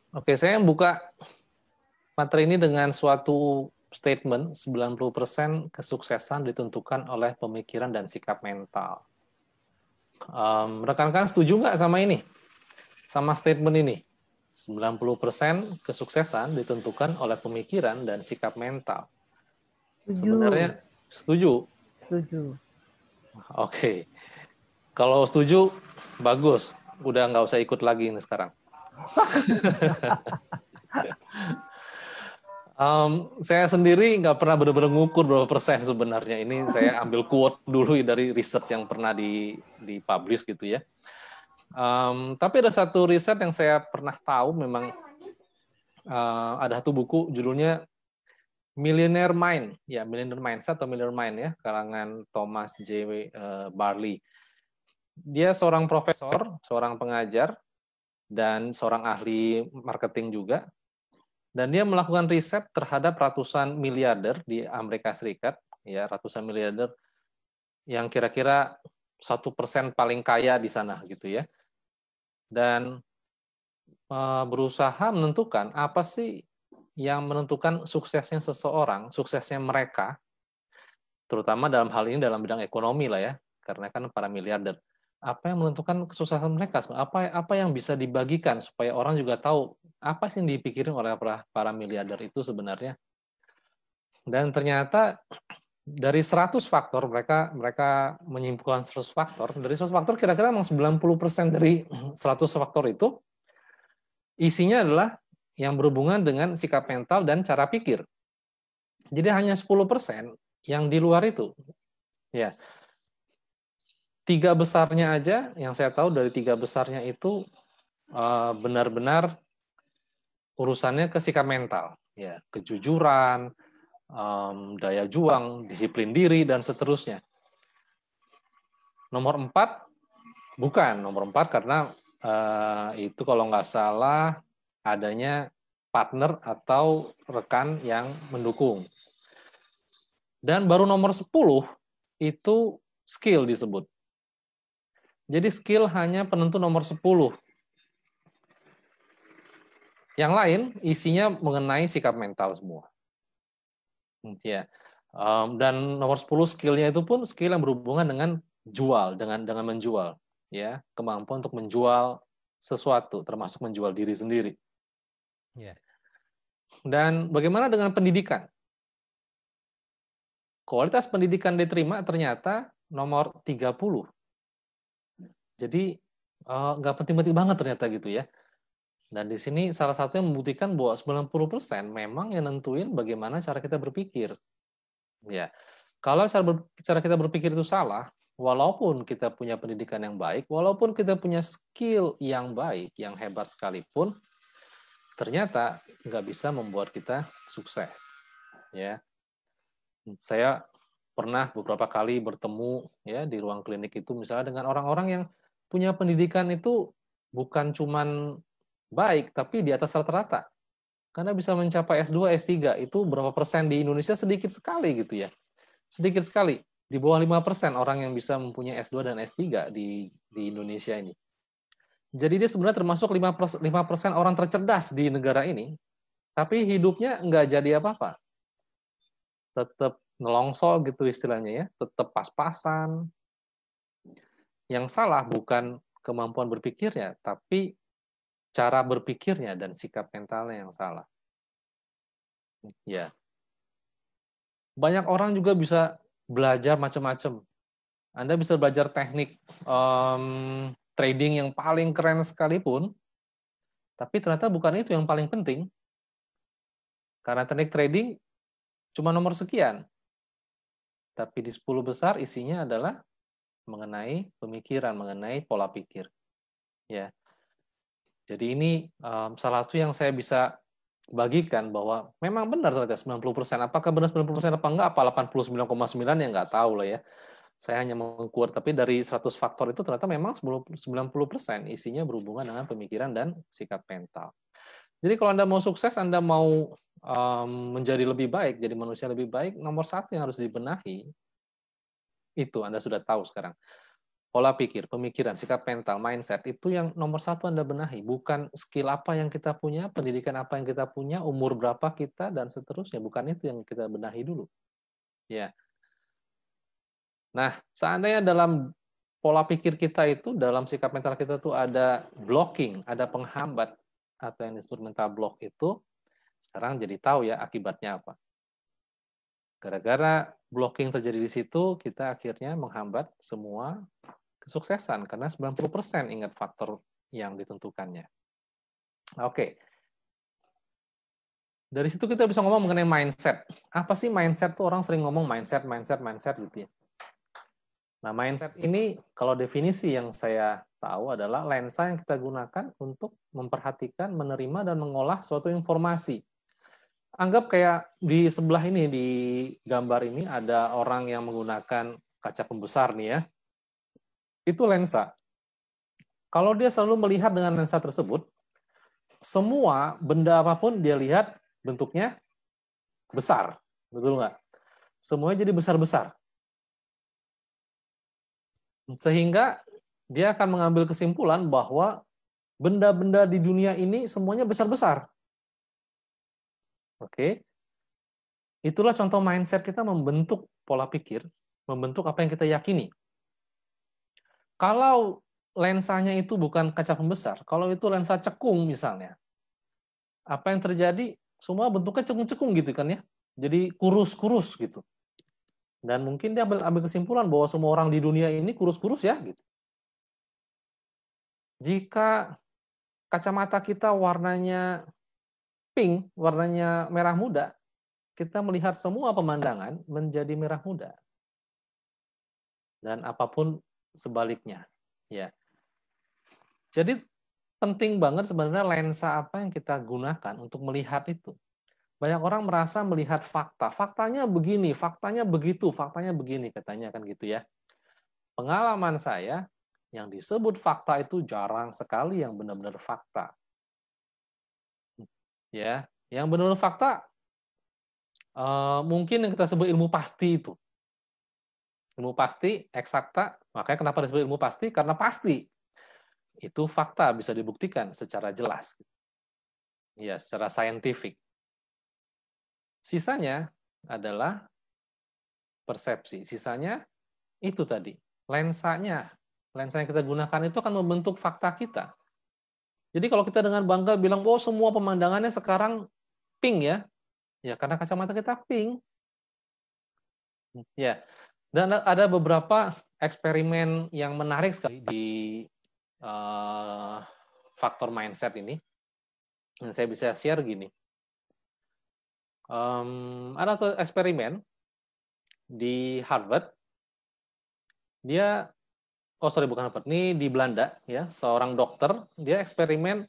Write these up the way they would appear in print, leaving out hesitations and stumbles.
Oke, saya buka materi ini dengan suatu statement 90% kesuksesan ditentukan oleh pemikiran dan sikap mental. Rekan-rekan setuju nggak sama ini? Sama statement ini? 90% kesuksesan ditentukan oleh pemikiran dan sikap mental. Setuju. Sebenarnya setuju. Setuju. Oke. Kalau setuju, bagus. Udah nggak usah ikut lagi ini sekarang. Saya sendiri nggak pernah benar-benar ngukur berapa persen sebenarnya. Ini saya ambil quote dulu dari research yang pernah di-publish gitu ya. Tapi ada satu riset yang saya pernah tahu memang ada satu buku judulnya Millionaire Mind, ya Millionaire Mindset atau Millionaire Mind ya, karangan Thomas J. Barley. Dia seorang profesor, seorang pengajar, dan seorang ahli marketing juga. Dan dia melakukan riset terhadap ratusan miliarder di Amerika Serikat, ya ratusan miliarder yang kira-kira 1% paling kaya di sana gitu ya. Dan berusaha menentukan apa sih yang menentukan suksesnya seseorang, suksesnya mereka, terutama dalam hal ini dalam bidang ekonomi lah ya, karena kan para miliarder. Apa yang menentukan kesuksesan mereka? Apa yang bisa dibagikan supaya orang juga tahu apa sih yang dipikirin oleh para miliarder itu sebenarnya? Dan ternyata dari 100 faktor mereka mereka menyimpulkan 100 faktor. Dari 100 faktor kira-kira memang 90% dari 100 faktor itu isinya adalah yang berhubungan dengan sikap mental dan cara pikir. Jadi hanya 10% yang di luar itu. Ya, tiga besarnya aja yang saya tahu dari tiga besarnya itu benar-benar urusannya ke sikap mental, ya, kejujuran, daya juang, disiplin diri dan seterusnya. Nomor 4 bukan nomor 4 karena itu kalau nggak salah adanya partner atau rekan yang mendukung. Dan baru nomor 10 itu skill disebut. Jadi skill hanya penentu nomor 10. Yang lain isinya mengenai sikap mental semua. Ya. Dan nomor 10 skillnya itu pun skill yang berhubungan dengan jual, dengan menjual, ya, kemampuan untuk menjual sesuatu, termasuk menjual diri sendiri. Ya. Dan bagaimana dengan pendidikan? Kualitas pendidikan diterima ternyata nomor 30. Jadi nggak penting-penting banget ternyata gitu ya. Dan di sini salah satu yang membuktikan bahwa 90% memang yang nentuin bagaimana cara kita berpikir. Ya. Kalau cara kita berpikir itu salah, walaupun kita punya pendidikan yang baik, walaupun kita punya skill yang baik, yang hebat sekalipun, ternyata nggak bisa membuat kita sukses. Ya, saya pernah beberapa kali bertemu ya di ruang klinik itu misalnya dengan orang-orang yang punya pendidikan itu bukan cuman baik, tapi di atas rata-rata. Karena bisa mencapai S2, S3, itu berapa persen di Indonesia sedikit sekali gitu ya. Sedikit sekali. Di bawah 5% orang yang bisa mempunyai S2 dan S3 di Indonesia ini. Jadi dia sebenarnya termasuk 5% orang tercerdas di negara ini, tapi hidupnya nggak jadi apa-apa. Tetap nelongsol gitu istilahnya ya, tetap pas-pasan. Yang salah bukan kemampuan berpikirnya, tapi cara berpikirnya dan sikap mentalnya yang salah. Ya, banyak orang juga bisa belajar macam-macam. Anda bisa belajar teknik trading yang paling keren sekalipun, tapi ternyata bukan itu yang paling penting. Karena teknik trading cuma nomor sekian. Tapi di 10 besar isinya adalah mengenai pemikiran, mengenai pola pikir. Ya. Jadi ini salah satu yang saya bisa bagikan bahwa memang benar ternyata 90%. Apakah benar 90% apa enggak? Apa 89,9 ya nggak tahu lah ya. Saya hanya mengkuat, tapi dari 100 faktor itu ternyata memang 90% isinya berhubungan dengan pemikiran dan sikap mental. Jadi kalau Anda mau sukses, Anda mau menjadi lebih baik, jadi manusia lebih baik, nomor satu yang harus dibenahi, itu Anda sudah tahu sekarang. Pola pikir, pemikiran, sikap mental, mindset, itu yang nomor satu Anda benahi. Bukan skill apa yang kita punya, pendidikan apa yang kita punya, umur berapa kita, dan seterusnya. Bukan itu yang kita benahi dulu. Ya. Nah, seandainya dalam pola pikir kita itu, dalam sikap mental kita itu ada blocking, ada penghambat, atau yang disebut mental block itu, sekarang jadi tahu ya akibatnya apa. Gara-gara blocking terjadi di situ, kita akhirnya menghambat semua kesuksesan, karena 90% ingat faktor yang ditentukannya. Oke. Dari situ kita bisa ngomong mengenai mindset. Apa sih mindset tuh? Orang sering ngomong mindset gitu ya. Nah, mindset ini kalau definisi yang saya tahu adalah lensa yang kita gunakan untuk memperhatikan, menerima, dan mengolah suatu informasi. Anggap kayak di sebelah ini, di gambar ini ada orang yang menggunakan kaca pembesar nih ya. Itu lensa. Kalau dia selalu melihat dengan lensa tersebut, semua benda apapun dia lihat bentuknya besar. Betul nggak? Semuanya jadi besar-besar. Sehingga dia akan mengambil kesimpulan bahwa benda-benda di dunia ini semuanya besar-besar. Oke? Itulah contoh mindset kita membentuk pola pikir, membentuk apa yang kita yakini. Kalau lensanya itu bukan kaca pembesar, kalau itu lensa cekung misalnya, apa yang terjadi? Semua bentuknya cekung-cekung gitu kan ya. Jadi kurus-kurus gitu. Dan mungkin dia ambil kesimpulan bahwa semua orang di dunia ini kurus-kurus ya gitu. Jika kacamata kita warnanya pink, warnanya merah muda, kita melihat semua pemandangan menjadi merah muda. Dan apapun sebaliknya, ya. Jadi penting banget sebenarnya lensa apa yang kita gunakan untuk melihat itu. Banyak orang merasa melihat fakta. Faktanya begini, faktanya begitu, faktanya begini, katanya kan gitu ya. Pengalaman saya, yang disebut fakta itu jarang sekali yang benar-benar fakta. Ya, yang benar-benar fakta mungkin yang kita sebut ilmu pasti itu. Ilmu pasti, eksakta, makanya kenapa disebut ilmu pasti? Karena pasti. Itu fakta, bisa dibuktikan secara jelas. Ya, secara saintifik. Sisanya adalah persepsi. Sisanya itu tadi, lensanya. Lensa yang kita gunakan itu akan membentuk fakta kita. Jadi kalau kita dengan bangga bilang, oh semua pemandangannya sekarang pink ya, ya karena kacamata kita pink. Ya, dan ada beberapa eksperimen yang menarik sekali di faktor mindset ini. Dan saya bisa share gini. Ada satu eksperimen di Harvard. Dia, bukan Harvard, ini di Belanda ya, seorang dokter, dia eksperimen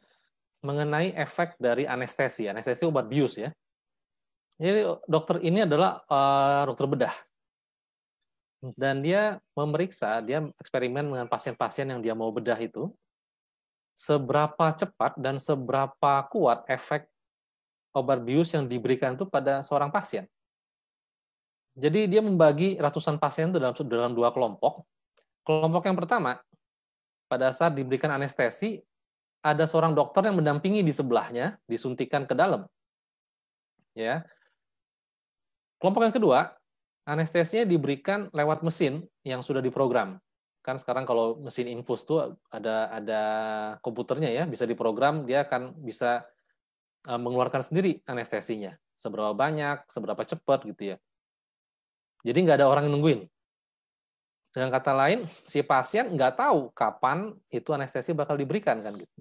mengenai efek dari anestesi obat bius ya. Jadi dokter ini adalah dokter bedah. Dan dia memeriksa, dia eksperimen dengan pasien-pasien yang dia mau bedah itu, seberapa cepat dan seberapa kuat efek obat bius yang diberikan itu pada seorang pasien. Jadi dia membagi ratusan pasien itu dalam dua kelompok. Kelompok yang pertama, pada saat diberikan anestesi, ada seorang dokter yang mendampingi di sebelahnya, disuntikan ke dalam. Ya. Kelompok yang kedua, anestesinya diberikan lewat mesin yang sudah diprogram. Kan sekarang kalau mesin infus tuh ada komputernya ya, bisa diprogram, dia akan bisa mengeluarkan sendiri anestesinya. Seberapa banyak, seberapa cepat gitu ya. Jadi nggak ada orang yang nungguin. Dengan kata lain, si pasien nggak tahu kapan itu anestesi bakal diberikan kan gitu.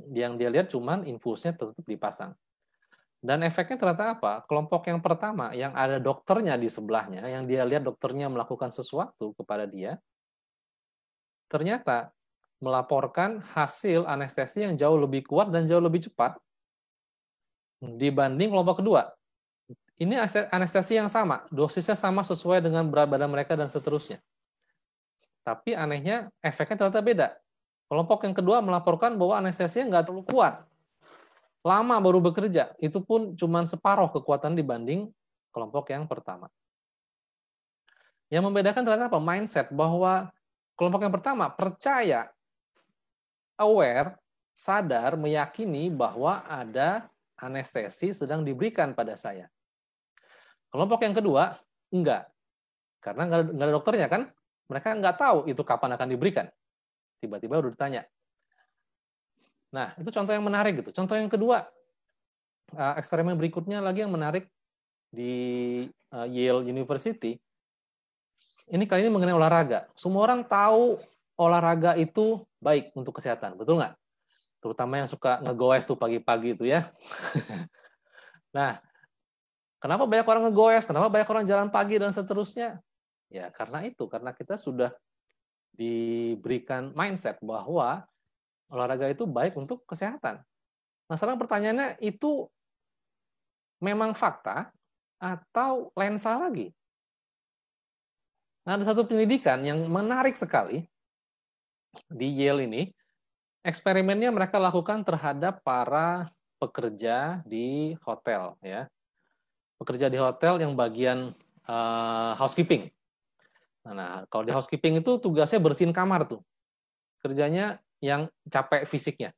Yang dia lihat cuman infusnya tetap dipasang. Dan efeknya ternyata apa? Kelompok yang pertama, yang ada dokternya di sebelahnya, yang dia lihat dokternya melakukan sesuatu kepada dia, ternyata melaporkan hasil anestesi yang jauh lebih kuat dan jauh lebih cepat dibanding kelompok kedua. Ini anestesi yang sama, dosisnya sama sesuai dengan berat badan mereka dan seterusnya. Tapi anehnya efeknya ternyata beda. Kelompok yang kedua melaporkan bahwa anestesinya nggak terlalu kuat. Lama baru bekerja, itu pun cuma separuh kekuatan dibanding kelompok yang pertama. Yang membedakan ternyata apa? Mindset, bahwa Kelompok yang pertama percaya, aware, sadar, meyakini bahwa ada anestesi sedang diberikan pada saya. Kelompok yang kedua, enggak. Karena nggak ada dokternya kan, mereka nggak tahu itu kapan akan diberikan. Tiba-tiba udah ditanya. Nah, itu contoh yang menarik gitu. Contoh yang kedua, eksperimen berikutnya lagi yang menarik di Yale University. Ini kali ini mengenai olahraga. Semua orang tahu olahraga itu baik untuk kesehatan, betul nggak? Terutama yang suka ngegoes tuh pagi-pagi itu ya. Nah, kenapa banyak orang ngegoes? Kenapa banyak orang jalan pagi dan seterusnya? Ya, karena itu. Karena kita sudah diberikan mindset bahwa olahraga itu baik untuk kesehatan. Nah, sekarang pertanyaannya, itu memang fakta atau lensa lagi? Nah, ada satu penelitian yang menarik sekali di Yale ini. Eksperimennya mereka lakukan terhadap para pekerja di hotel, ya. Pekerja di hotel yang bagian housekeeping. Nah, kalau di housekeeping itu tugasnya bersihin kamar tuh. Kerjanya yang capek fisiknya.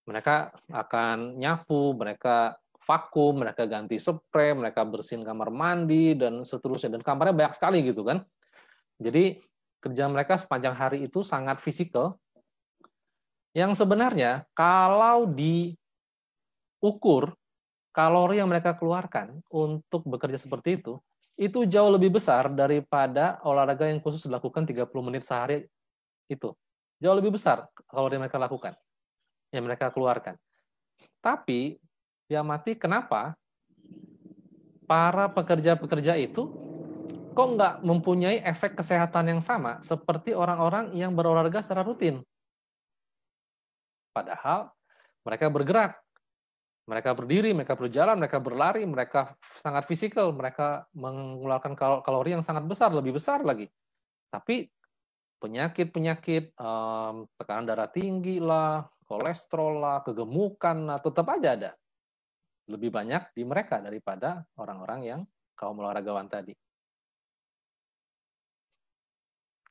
Mereka akan nyapu, mereka vakum, mereka ganti spray, mereka bersihin kamar mandi, dan seterusnya. Dan kamarnya banyak sekali gitu kan. Jadi kerja mereka sepanjang hari itu sangat fisikal. Yang sebenarnya kalau diukur kalori yang mereka keluarkan untuk bekerja seperti itu jauh lebih besar daripada olahraga yang khusus dilakukan 30 menit sehari itu. Jauh lebih besar kalori yang mereka lakukan, yang mereka keluarkan. Tapi diamati kenapa para pekerja-pekerja itu kok nggak mempunyai efek kesehatan yang sama seperti orang-orang yang berolahraga secara rutin. Padahal mereka bergerak, mereka berdiri, mereka berjalan, mereka berlari, mereka sangat fisikal, mereka mengeluarkan kalori yang sangat besar, lebih besar lagi. Tapi penyakit-penyakit, tekanan darah tinggi lah, kolesterol lah, kegemukan lah, tetap aja ada. Lebih banyak di mereka daripada orang-orang yang kaum olahragawan tadi.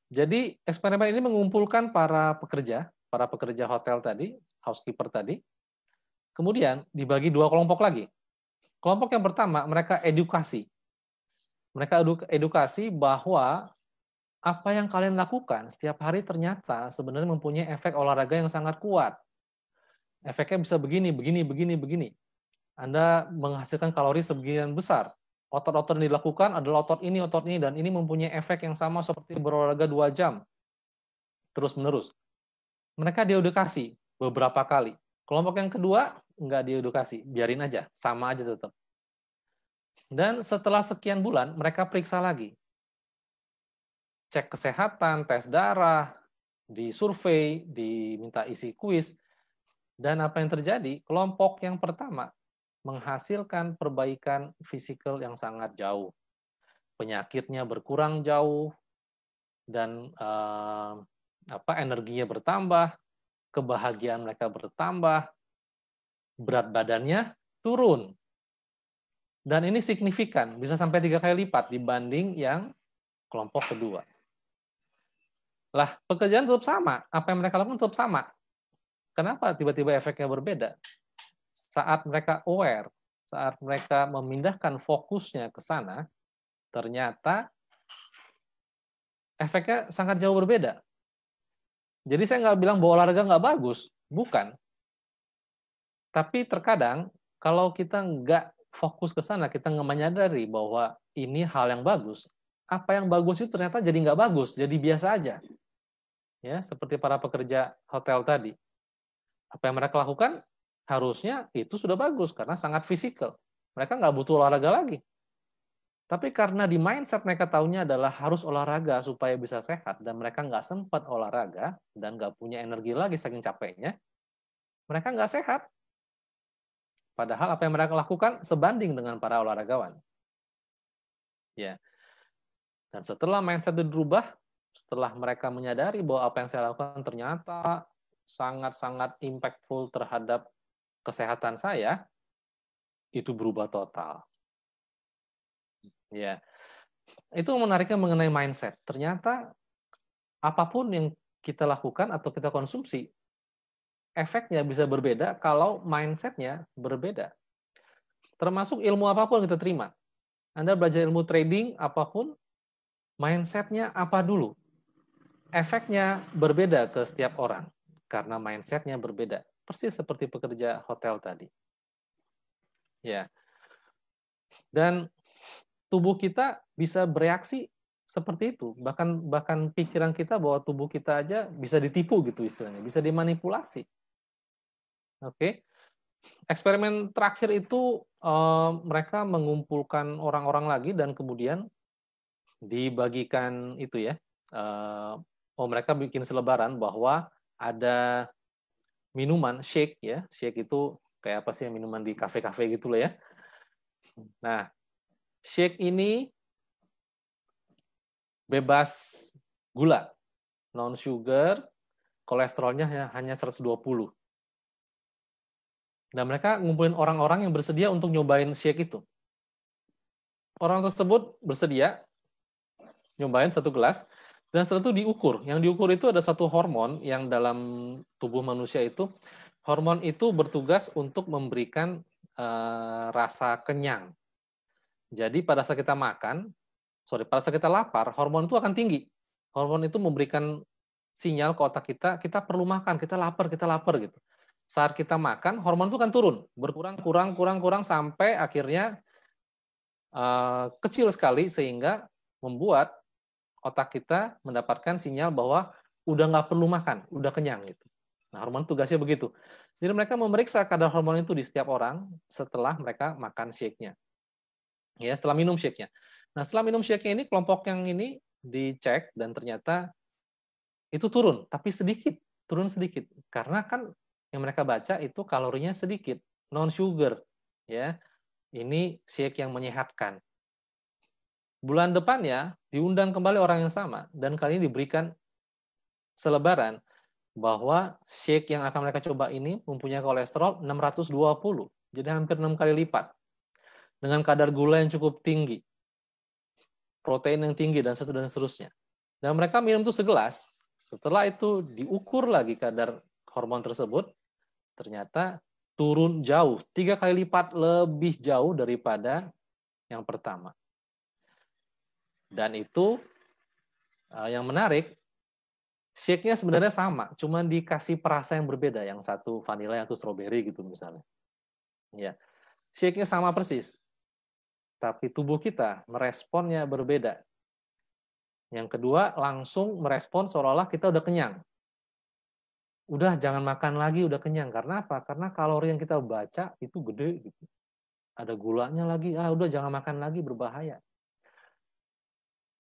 Jadi eksperimen ini mengumpulkan para pekerja hotel tadi, housekeeper tadi, kemudian dibagi dua kelompok lagi. Kelompok yang pertama, mereka edukasi. Mereka edukasi bahwa apa yang kalian lakukan setiap hari ternyata sebenarnya mempunyai efek olahraga yang sangat kuat. Efeknya bisa begini, begini, begini, begini. Anda menghasilkan kalori sebagian besar. Otot-otot yang dilakukan adalah otot ini, dan ini mempunyai efek yang sama seperti berolahraga 2 jam. Terus-menerus. Mereka diedukasi beberapa kali. Kelompok yang kedua, nggak diedukasi. Biarin aja, sama aja tetap. Dan setelah sekian bulan, mereka periksa lagi. Cek kesehatan, tes darah, disurvei, diminta isi kuis. Dan apa yang terjadi? Kelompok yang pertama menghasilkan perbaikan fisikal yang sangat jauh. Penyakitnya berkurang jauh, dan energinya bertambah, kebahagiaan mereka bertambah, berat badannya turun. Dan ini signifikan, bisa sampai 3 kali lipat dibanding yang kelompok kedua. Lah, pekerjaan tetap sama, apa yang mereka lakukan tetap sama. Kenapa tiba-tiba efeknya berbeda? Saat mereka aware, saat mereka memindahkan fokusnya ke sana, ternyata efeknya sangat jauh berbeda. Jadi saya nggak bilang bahwa olahraga nggak bagus, bukan. Tapi terkadang kalau kita nggak fokus ke sana, kita nggak menyadari bahwa ini hal yang bagus. Apa yang bagus itu ternyata jadi nggak bagus, jadi biasa aja. Ya, seperti para pekerja hotel tadi. Apa yang mereka lakukan harusnya itu sudah bagus karena sangat fisikal. Mereka nggak butuh olahraga lagi. Tapi karena di mindset mereka tahunya adalah harus olahraga supaya bisa sehat, dan mereka nggak sempat olahraga dan nggak punya energi lagi saking capeknya, mereka nggak sehat. Padahal apa yang mereka lakukan sebanding dengan para olahragawan. Ya. Dan setelah mindset itu berubah, setelah mereka menyadari bahwa apa yang saya lakukan ternyata sangat-sangat impactful terhadap kesehatan saya, itu berubah total. Ya. Itu menariknya mengenai mindset. Ternyata apapun yang kita lakukan atau kita konsumsi, efeknya bisa berbeda kalau mindset-nya berbeda. Termasuk ilmu apapun kita terima. Anda belajar ilmu trading, apapun, mindset-nya apa dulu? Efeknya berbeda ke setiap orang, karena mindset-nya berbeda. Persis seperti pekerja hotel tadi. Ya. Dan tubuh kita bisa bereaksi seperti itu. Bahkan pikiran kita bahwa tubuh kita aja bisa ditipu gitu istilahnya, bisa dimanipulasi. Oke. Eksperimen terakhir itu mereka mengumpulkan orang-orang lagi dan kemudian dibagikan itu ya. Mereka bikin selebaran bahwa ada minuman shake ya. Shake itu kayak apa sih minuman di kafe-kafe gitu loh ya. Nah, shake ini bebas gula, non sugar, kolesterolnya hanya 120. Nah, mereka ngumpulin orang-orang yang bersedia untuk nyobain shake itu. Orang tersebut bersedia nyobain satu gelas, dan setelah itu diukur. Yang diukur itu ada satu hormon yang dalam tubuh manusia itu, hormon itu bertugas untuk memberikan rasa kenyang. Jadi pada saat kita pada saat kita lapar, hormon itu akan tinggi. Hormon itu memberikan sinyal ke otak kita, kita perlu makan, kita lapar gitu. Saat kita makan, hormon itu akan turun, kurang sampai akhirnya kecil sekali sehingga membuat otak kita mendapatkan sinyal bahwa udah nggak perlu makan, udah kenyang gitu. Nah, hormon tugasnya begitu. Jadi mereka memeriksa kadar hormon itu di setiap orang setelah mereka makan shake-nya. Ya, setelah minum shake-nya. Nah, setelah minum shake-nya ini, kelompok yang ini dicek dan ternyata itu turun, tapi sedikit, turun sedikit. Karena kan yang mereka baca itu kalorinya sedikit, non sugar, ya. Ini shake yang menyehatkan. Bulan depannya diundang kembali orang yang sama dan kali ini diberikan selebaran bahwa shake yang akan mereka coba ini mempunyai kolesterol 620, jadi hampir 6 kali lipat. Dengan kadar gula yang cukup tinggi, protein yang tinggi, dan seterusnya. Dan mereka minum itu segelas, setelah itu diukur lagi kadar hormon tersebut, ternyata turun jauh, 3 kali lipat lebih jauh daripada yang pertama. Dan itu yang menarik, shake-nya sebenarnya sama, cuma dikasih perasa yang berbeda, yang satu vanilla, yang satu strawberry gitu misalnya. Ya, shake-nya sama persis, tapi tubuh kita meresponnya berbeda. Yang kedua, langsung merespon seolah-olah kita udah kenyang. Udah, jangan makan lagi, udah kenyang. Karena apa? Karena kalori yang kita baca itu gede gitu. Ada gulanya lagi, udah jangan makan lagi, berbahaya.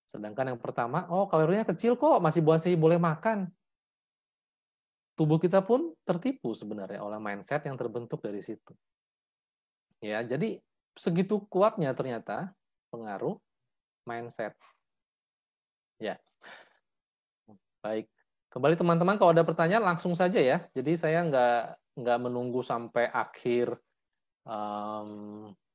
Sedangkan yang pertama, kalorinya kecil kok, masih boleh makan. Tubuh kita pun tertipu sebenarnya oleh mindset yang terbentuk dari situ. Ya, jadi segitu kuatnya ternyata pengaruh mindset. Ya. Baik. Kembali teman-teman, kalau ada pertanyaan langsung saja ya. Jadi saya nggak menunggu sampai akhir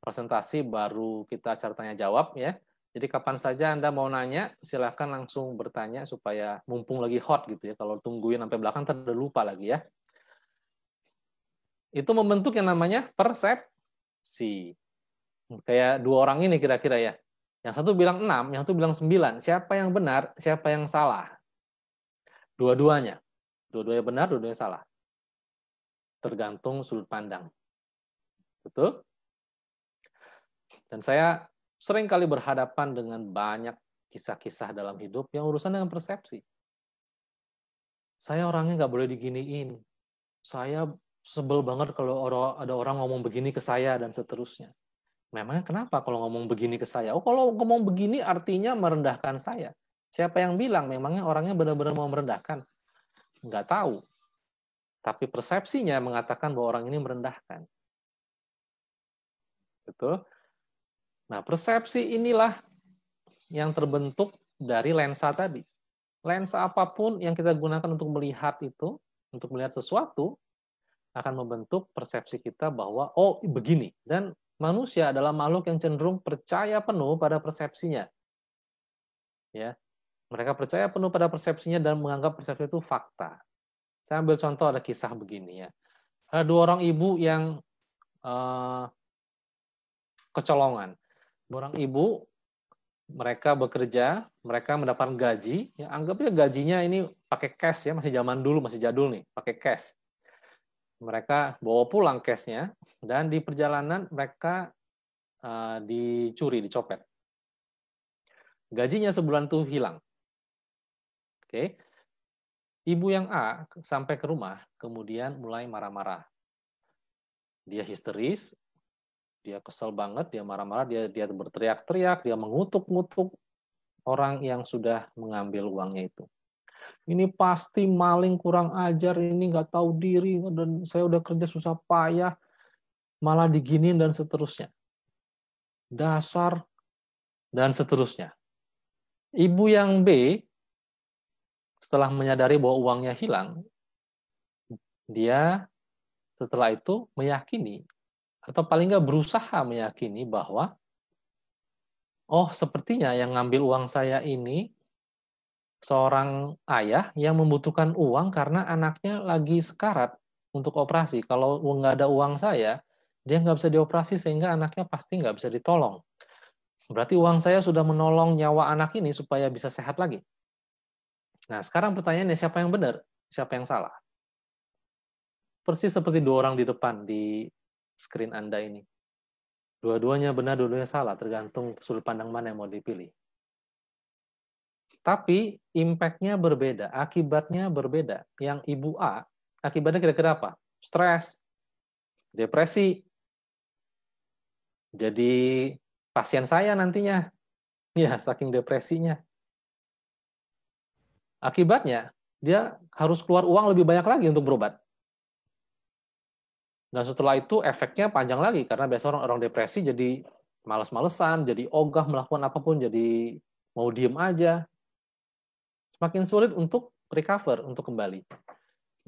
presentasi baru kita acara tanya jawab ya. Jadi kapan saja Anda mau nanya, silahkan langsung bertanya supaya mumpung lagi hot gitu ya. Kalau tungguin sampai belakang, ntar udah lupa lagi ya. Itu membentuk yang namanya persepsi. Kayak dua orang ini kira-kira ya. Yang satu bilang 6, yang satu bilang 9. Siapa yang benar, siapa yang salah? Dua-duanya. Dua-duanya benar, dua-duanya salah. Tergantung sudut pandang. Betul? Dan saya sering kali berhadapan dengan banyak kisah-kisah dalam hidup yang urusan dengan persepsi. Saya orangnya nggak boleh diginiin. Saya sebel banget kalau ada orang ngomong begini ke saya dan seterusnya. Memangnya kenapa kalau ngomong begini ke saya? Kalau ngomong begini artinya merendahkan saya. Siapa yang bilang memangnya orangnya benar-benar mau merendahkan? Nggak tahu. Tapi persepsinya mengatakan bahwa orang ini merendahkan. Betul? Nah, persepsi inilah yang terbentuk dari lensa tadi. Lensa apapun yang kita gunakan untuk melihat itu, untuk melihat sesuatu, akan membentuk persepsi kita bahwa, begini. Dan manusia adalah makhluk yang cenderung percaya penuh pada persepsinya. Ya. Mereka percaya penuh pada persepsinya dan menganggap persepsi itu fakta. Saya ambil contoh, ada kisah begini ya. Ada dua orang ibu yang kecolongan. Dua orang ibu, mereka bekerja, mereka mendapatkan gaji, ya anggapnya gajinya ini pakai cash ya, masih zaman dulu, masih jadul nih, pakai cash. Mereka bawa pulang cashnya, dan di perjalanan mereka dicuri, dicopet. Gajinya sebulan tuh hilang. Oke. Ibu yang A sampai ke rumah, kemudian mulai marah-marah. Dia histeris, dia kesel banget, dia marah-marah, dia berteriak-teriak, dia mengutuk-ngutuk orang yang sudah mengambil uangnya itu. Ini pasti maling, kurang ajar, ini nggak tahu diri, dan saya udah kerja susah payah, malah diginin, dan seterusnya. Dasar, dan seterusnya. Ibu yang B, setelah menyadari bahwa uangnya hilang, dia setelah itu meyakini, atau paling nggak berusaha meyakini bahwa, oh sepertinya yang ngambil uang saya ini seorang ayah yang membutuhkan uang karena anaknya lagi sekarat untuk operasi. Kalau nggak ada uang saya, dia nggak bisa dioperasi sehingga anaknya pasti nggak bisa ditolong. Berarti uang saya sudah menolong nyawa anak ini supaya bisa sehat lagi. Nah, sekarang pertanyaannya siapa yang benar? Siapa yang salah? Persis seperti dua orang di depan di screen Anda ini. Dua-duanya benar, dua-duanya salah, tergantung sudut pandang mana yang mau dipilih. Tapi impact-nya berbeda, akibatnya berbeda. Yang ibu A, akibatnya kira-kira apa? Stres, depresi, jadi pasien saya nantinya. Ya, saking depresinya. Akibatnya, dia harus keluar uang lebih banyak lagi untuk berobat. Dan setelah itu efeknya panjang lagi, karena biasa orang depresi jadi malas-malesan, jadi ogah melakukan apapun, jadi mau diem aja. Semakin sulit untuk recover, untuk kembali.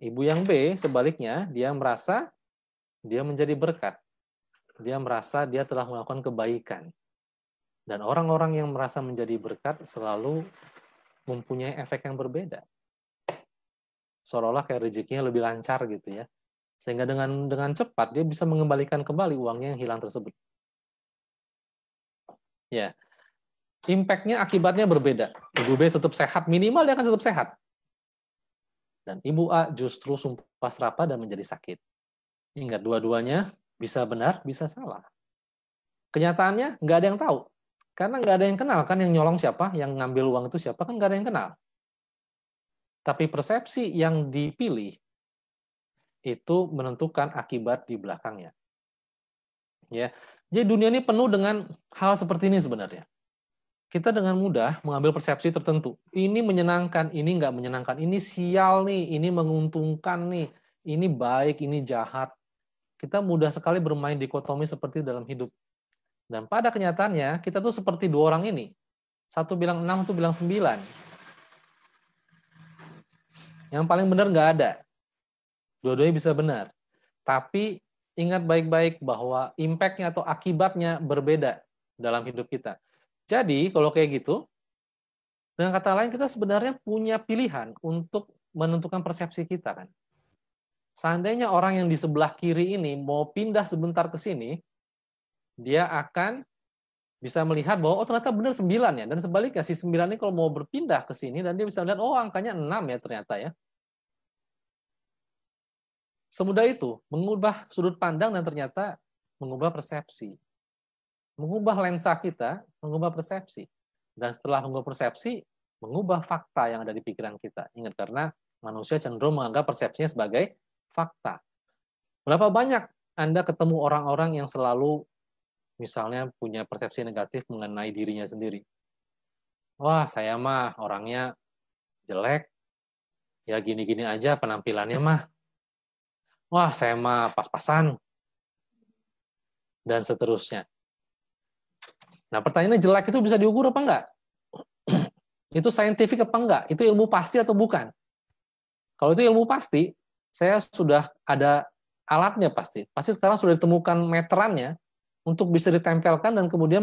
Ibu yang B, sebaliknya, dia merasa dia menjadi berkat. Dia merasa dia telah melakukan kebaikan. Dan orang-orang yang merasa menjadi berkat selalu mempunyai efek yang berbeda. Seolah-olah kayak rezekinya lebih lancar gitu ya. Sehingga dengan cepat dia bisa mengembalikan kembali uangnya yang hilang tersebut. Ya, impact-nya, akibatnya berbeda. Ibu B tetap sehat, minimal dia akan tetap sehat. Dan Ibu A justru sumpah serapah dan menjadi sakit. Ingat, dua-duanya bisa benar, bisa salah. Kenyataannya nggak ada yang tahu. Karena nggak ada yang kenal kan yang nyolong siapa, yang ngambil uang itu siapa, kan nggak ada yang kenal. Tapi persepsi yang dipilih itu menentukan akibat di belakangnya. Ya, jadi dunia ini penuh dengan hal seperti ini sebenarnya. Kita dengan mudah mengambil persepsi tertentu. Ini menyenangkan, ini nggak menyenangkan. Ini sial nih, ini menguntungkan nih. Ini baik, ini jahat. Kita mudah sekali bermain dikotomi seperti dalam hidup. Dan pada kenyataannya, kita tuh seperti dua orang ini. Satu bilang 6, satu bilang 9. Yang paling benar nggak ada. Dua-duanya bisa benar. Tapi ingat baik-baik bahwa impact-nya atau akibatnya berbeda dalam hidup kita. Jadi, kalau kayak gitu, dengan kata lain, kita sebenarnya punya pilihan untuk menentukan persepsi kita, kan. Seandainya orang yang di sebelah kiri ini mau pindah sebentar ke sini, dia akan bisa melihat bahwa, oh ternyata benar 9 ya. Dan sebaliknya, si 9 ini kalau mau berpindah ke sini, dan dia bisa melihat, oh angkanya 6 ya ternyata ya. Semudah itu, mengubah sudut pandang dan ternyata mengubah persepsi. Mengubah lensa kita, mengubah persepsi. Dan setelah mengubah persepsi, mengubah fakta yang ada di pikiran kita. Ingat, karena manusia cenderung menganggap persepsinya sebagai fakta. Berapa banyak Anda ketemu orang-orang yang selalu misalnya punya persepsi negatif mengenai dirinya sendiri. Wah, saya mah orangnya jelek, ya gini-gini aja penampilannya mah. Wah, saya mah pas-pasan, dan seterusnya. Nah, pertanyaannya, jelek itu bisa diukur apa enggak? Itu saintifik apa enggak? Itu ilmu pasti atau bukan? Kalau itu ilmu pasti, saya sudah ada alatnya pasti. Pasti sekarang sudah ditemukan meterannya untuk bisa ditempelkan dan kemudian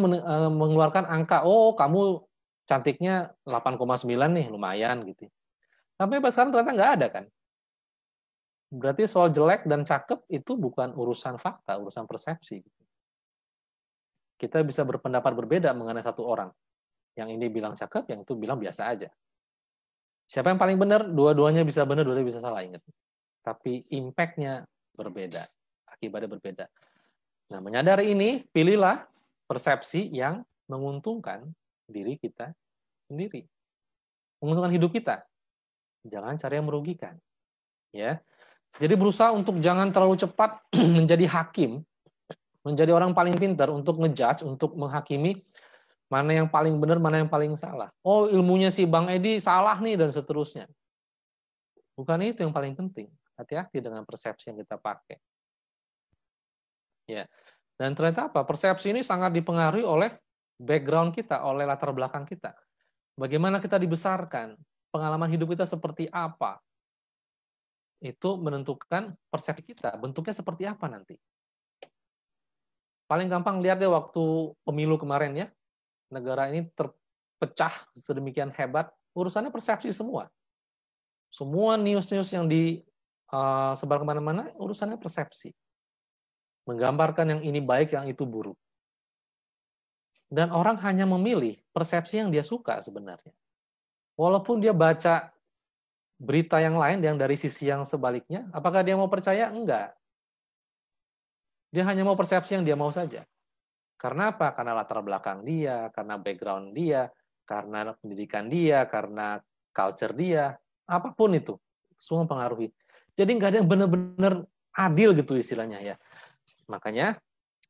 mengeluarkan angka, oh kamu cantiknya 8,9 nih, lumayan gitu. Tapi pas sekarang ternyata nggak ada kan. Berarti soal jelek dan cakep itu bukan urusan fakta, urusan persepsi. Kita bisa berpendapat berbeda mengenai satu orang. Yang ini bilang cakep, yang itu bilang biasa aja. Siapa yang paling benar? Dua-duanya bisa benar, dua-duanya bisa salah, ingat. Tapi impact-nya berbeda, akibatnya berbeda. Nah, menyadari ini, pilihlah persepsi yang menguntungkan diri kita sendiri. Menguntungkan hidup kita. Jangan cari yang merugikan. Ya. Jadi berusaha untuk jangan terlalu cepat menjadi hakim, menjadi orang paling pintar untuk ngejudge, untuk menghakimi mana yang paling benar, mana yang paling salah. Oh, ilmunya si Bang Edi salah nih, dan seterusnya. Bukan itu yang paling penting. Hati-hati dengan persepsi yang kita pakai. Ya. Dan ternyata apa? Persepsi ini sangat dipengaruhi oleh background kita, oleh latar belakang kita. Bagaimana kita dibesarkan, pengalaman hidup kita seperti apa. Itu menentukan persepsi kita, bentuknya seperti apa nanti. Paling gampang lihat deh waktu pemilu kemarin ya. Negara ini terpecah sedemikian hebat, urusannya persepsi semua. Semua news-news yang disebar kemana-mana, urusannya persepsi. Menggambarkan yang ini baik, yang itu buruk. Dan orang hanya memilih persepsi yang dia suka sebenarnya. Walaupun dia baca berita yang lain, yang dari sisi yang sebaliknya, apakah dia mau percaya? Enggak. Dia hanya mau persepsi yang dia mau saja. Karena apa? Karena latar belakang dia, karena background dia, karena pendidikan dia, karena culture dia, apapun itu. Semua mempengaruhi. Jadi nggak ada yang benar-benar adil gitu istilahnya ya. Makanya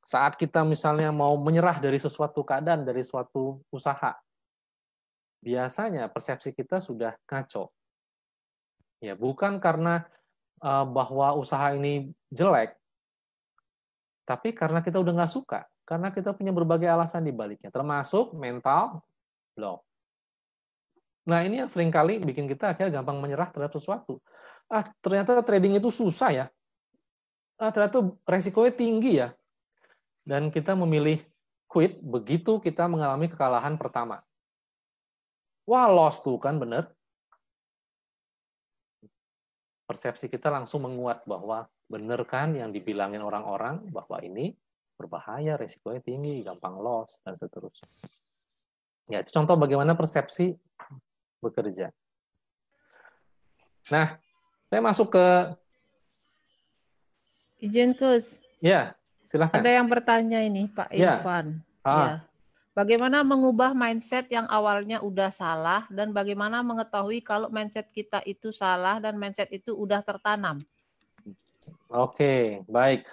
saat kita misalnya mau menyerah dari sesuatu keadaan, dari suatu usaha, biasanya persepsi kita sudah ngaco. Ya, bukan karena bahwa usaha ini jelek, tapi karena kita udah nggak suka, karena kita punya berbagai alasan di baliknya, termasuk mental block. Nah, ini yang seringkali bikin kita akhirnya gampang menyerah terhadap sesuatu. Ternyata trading itu susah ya. Ternyata resikonya tinggi ya. Dan kita memilih quit begitu kita mengalami kekalahan pertama. Wah, loss tuh kan, bener. Persepsi kita langsung menguat bahwa bener kan yang dibilangin orang-orang bahwa ini berbahaya, resikonya tinggi, gampang loss, dan seterusnya. Ya, itu contoh bagaimana persepsi bekerja. Nah, saya masuk ke... Izin, Coach. Ya, silahkan. Ada yang bertanya ini, Pak Irfan. Ya. Bagaimana mengubah mindset yang awalnya udah salah dan bagaimana mengetahui kalau mindset kita itu salah dan mindset itu udah tertanam? Oke, baik.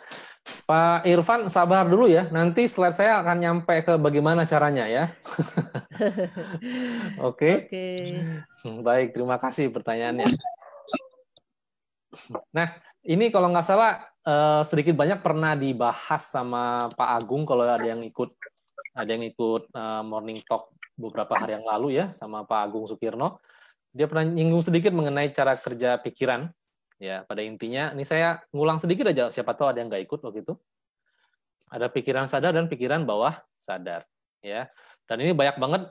Pak Irfan, sabar dulu ya. Nanti slide saya akan nyampe ke bagaimana caranya ya. Oke. Baik, terima kasih pertanyaannya. Nah, ini kalau nggak salah sedikit banyak pernah dibahas sama Pak Agung kalau ada yang ikut Morning Talk beberapa hari yang lalu ya sama Pak Agung Sukirno. Dia pernah nyinggung sedikit mengenai cara kerja pikiran. Ya, pada intinya, ini saya ngulang sedikit aja, siapa tahu ada yang nggak ikut waktu itu. Ada pikiran sadar dan pikiran bawah sadar. Ya, dan ini banyak banget,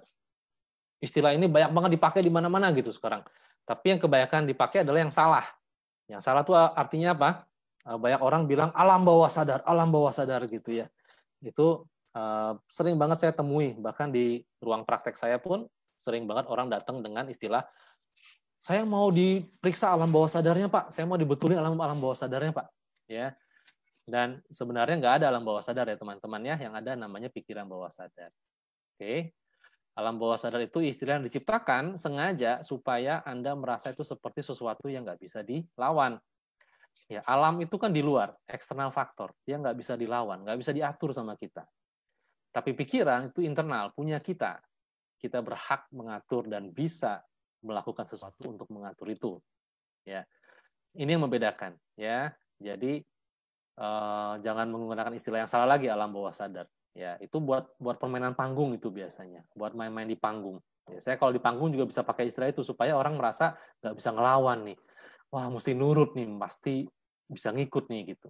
istilah ini banyak banget dipakai di mana-mana gitu sekarang. Tapi yang kebanyakan dipakai adalah yang salah. Yang salah itu artinya apa? Banyak orang bilang alam bawah sadar gitu ya. Itu sering banget saya temui, bahkan di ruang praktek saya pun sering banget orang datang dengan istilah, saya mau diperiksa alam bawah sadarnya, Pak. Saya mau dibetulin alam bawah sadarnya, Pak. Ya. Dan sebenarnya nggak ada alam bawah sadar ya, teman-teman ya. Yang ada namanya pikiran bawah sadar. Oke. Alam bawah sadar itu istilah yang diciptakan sengaja supaya Anda merasa itu seperti sesuatu yang nggak bisa dilawan. Ya, alam itu kan di luar, eksternal faktor. Dia nggak bisa dilawan, nggak bisa diatur sama kita. Tapi pikiran itu internal, punya kita. Kita berhak mengatur dan bisa melakukan sesuatu untuk mengatur itu. Ya, ini yang membedakan. Ya, jadi jangan menggunakan istilah yang salah lagi, alam bawah sadar. Ya, itu buat permainan panggung itu biasanya, buat main-main di panggung. Ya, saya kalau di panggung juga bisa pakai istilah itu supaya orang merasa nggak bisa ngelawan nih. Wah, mesti nurut nih, pasti bisa ngikut nih gitu.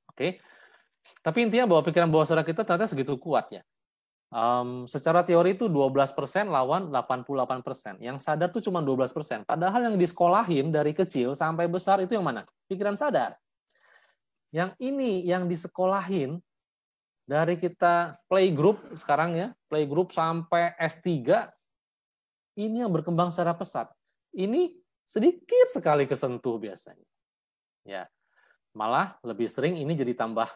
Oke. Tapi intinya bahwa pikiran bawah sadar kita ternyata segitu kuat ya. Secara teori itu 12% lawan 88%. Yang sadar tuh cuma 12%. Padahal yang disekolahin dari kecil sampai besar itu yang mana? Pikiran sadar. Yang ini yang disekolahin dari kita playgroup sekarang ya, playgroup sampai S3, ini yang berkembang secara pesat. Ini sedikit sekali kesentuh biasanya. Ya, malah lebih sering ini jadi tambah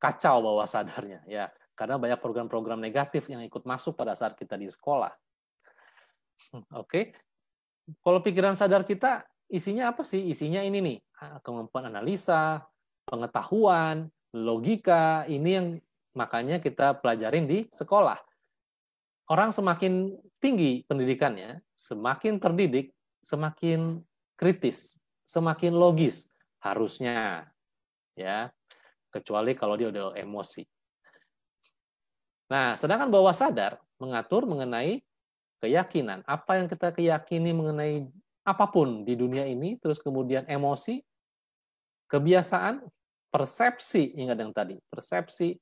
kacau bawah sadarnya ya, karena banyak program-program negatif yang ikut masuk pada saat kita di sekolah. Oke. Kalau pikiran sadar kita isinya apa sih? Isinya ini nih, kemampuan analisa, pengetahuan, logika, ini yang makanya kita pelajarin di sekolah. Orang semakin tinggi pendidikannya, semakin terdidik, semakin kritis, semakin logis harusnya. Ya. Kecuali kalau dia udah emosi. Nah, sedangkan bawah sadar mengatur mengenai keyakinan. Apa yang kita keyakini mengenai apapun di dunia ini, terus kemudian emosi, kebiasaan, persepsi, ingat yang tadi, persepsi,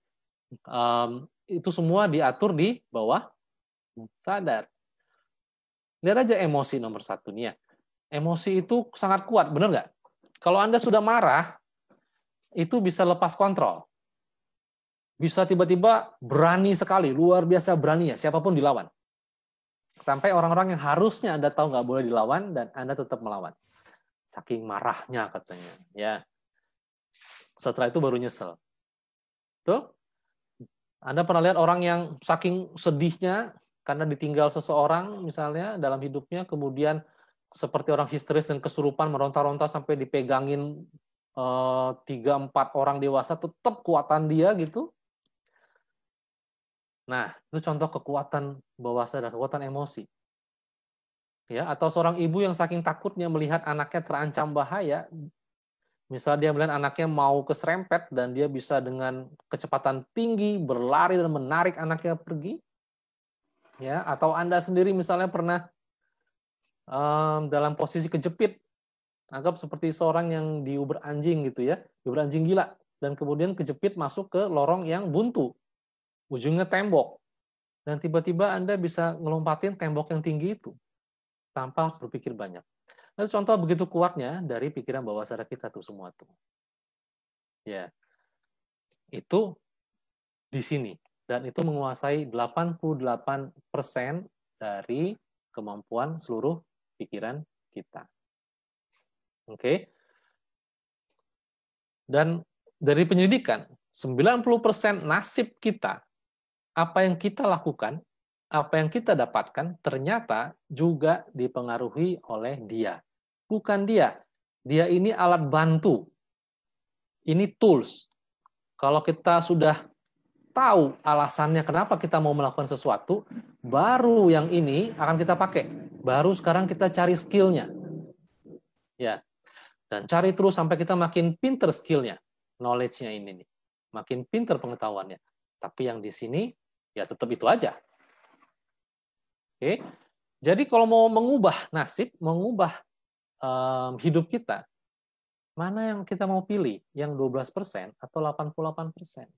itu semua diatur di bawah sadar. Lihat aja emosi nomor 1 nih ya. Emosi itu sangat kuat, benar nggak? Kalau Anda sudah marah, itu bisa lepas kontrol. Bisa tiba-tiba berani sekali, luar biasa berani ya, siapapun dilawan. Sampai orang-orang yang harusnya Anda tahu nggak boleh dilawan, dan Anda tetap melawan. Saking marahnya katanya. Ya. Setelah itu baru nyesel. Tuh? Anda pernah lihat orang yang saking sedihnya karena ditinggal seseorang misalnya dalam hidupnya, kemudian seperti orang histeris dan kesurupan meronta-ronta sampai dipegangin 3-4 orang dewasa, tetap kuatan dia gitu. Nah, itu contoh kekuatan bawah sadar, kekuatan emosi. Ya, atau seorang ibu yang saking takutnya melihat anaknya terancam bahaya, misalnya dia melihat anaknya mau keserempet dan dia bisa dengan kecepatan tinggi berlari dan menarik anaknya pergi. Ya, atau Anda sendiri misalnya pernah dalam posisi kejepit, anggap seperti seorang yang diuber anjing gitu ya, diuber anjing gila, dan kemudian kejepit masuk ke lorong yang buntu, ujungnya tembok, dan tiba-tiba Anda bisa ngelompatin tembok yang tinggi itu tanpa harus berpikir banyak. Nah, contoh begitu kuatnya dari pikiran bawah sadar kita tuh semua tuh. Ya, itu di sini, dan itu menguasai 88% dari kemampuan seluruh pikiran kita. Oke. Dan dari penyelidikan, 90% nasib kita, apa yang kita lakukan, apa yang kita dapatkan, ternyata juga dipengaruhi oleh dia. Bukan dia. Dia ini alat bantu. Ini tools. Kalau kita sudah tahu alasannya kenapa kita mau melakukan sesuatu, baru yang ini akan kita pakai. Baru sekarang kita cari skill-nya. Ya. Dan cari terus sampai kita makin pinter skill-nya, knowledge-nya ini nih. Makin pinter pengetahuannya. Tapi yang di sini, ya tetap itu aja. Oke. Jadi kalau mau mengubah nasib, mengubah hidup kita, mana yang kita mau pilih? Yang 12% atau 88%?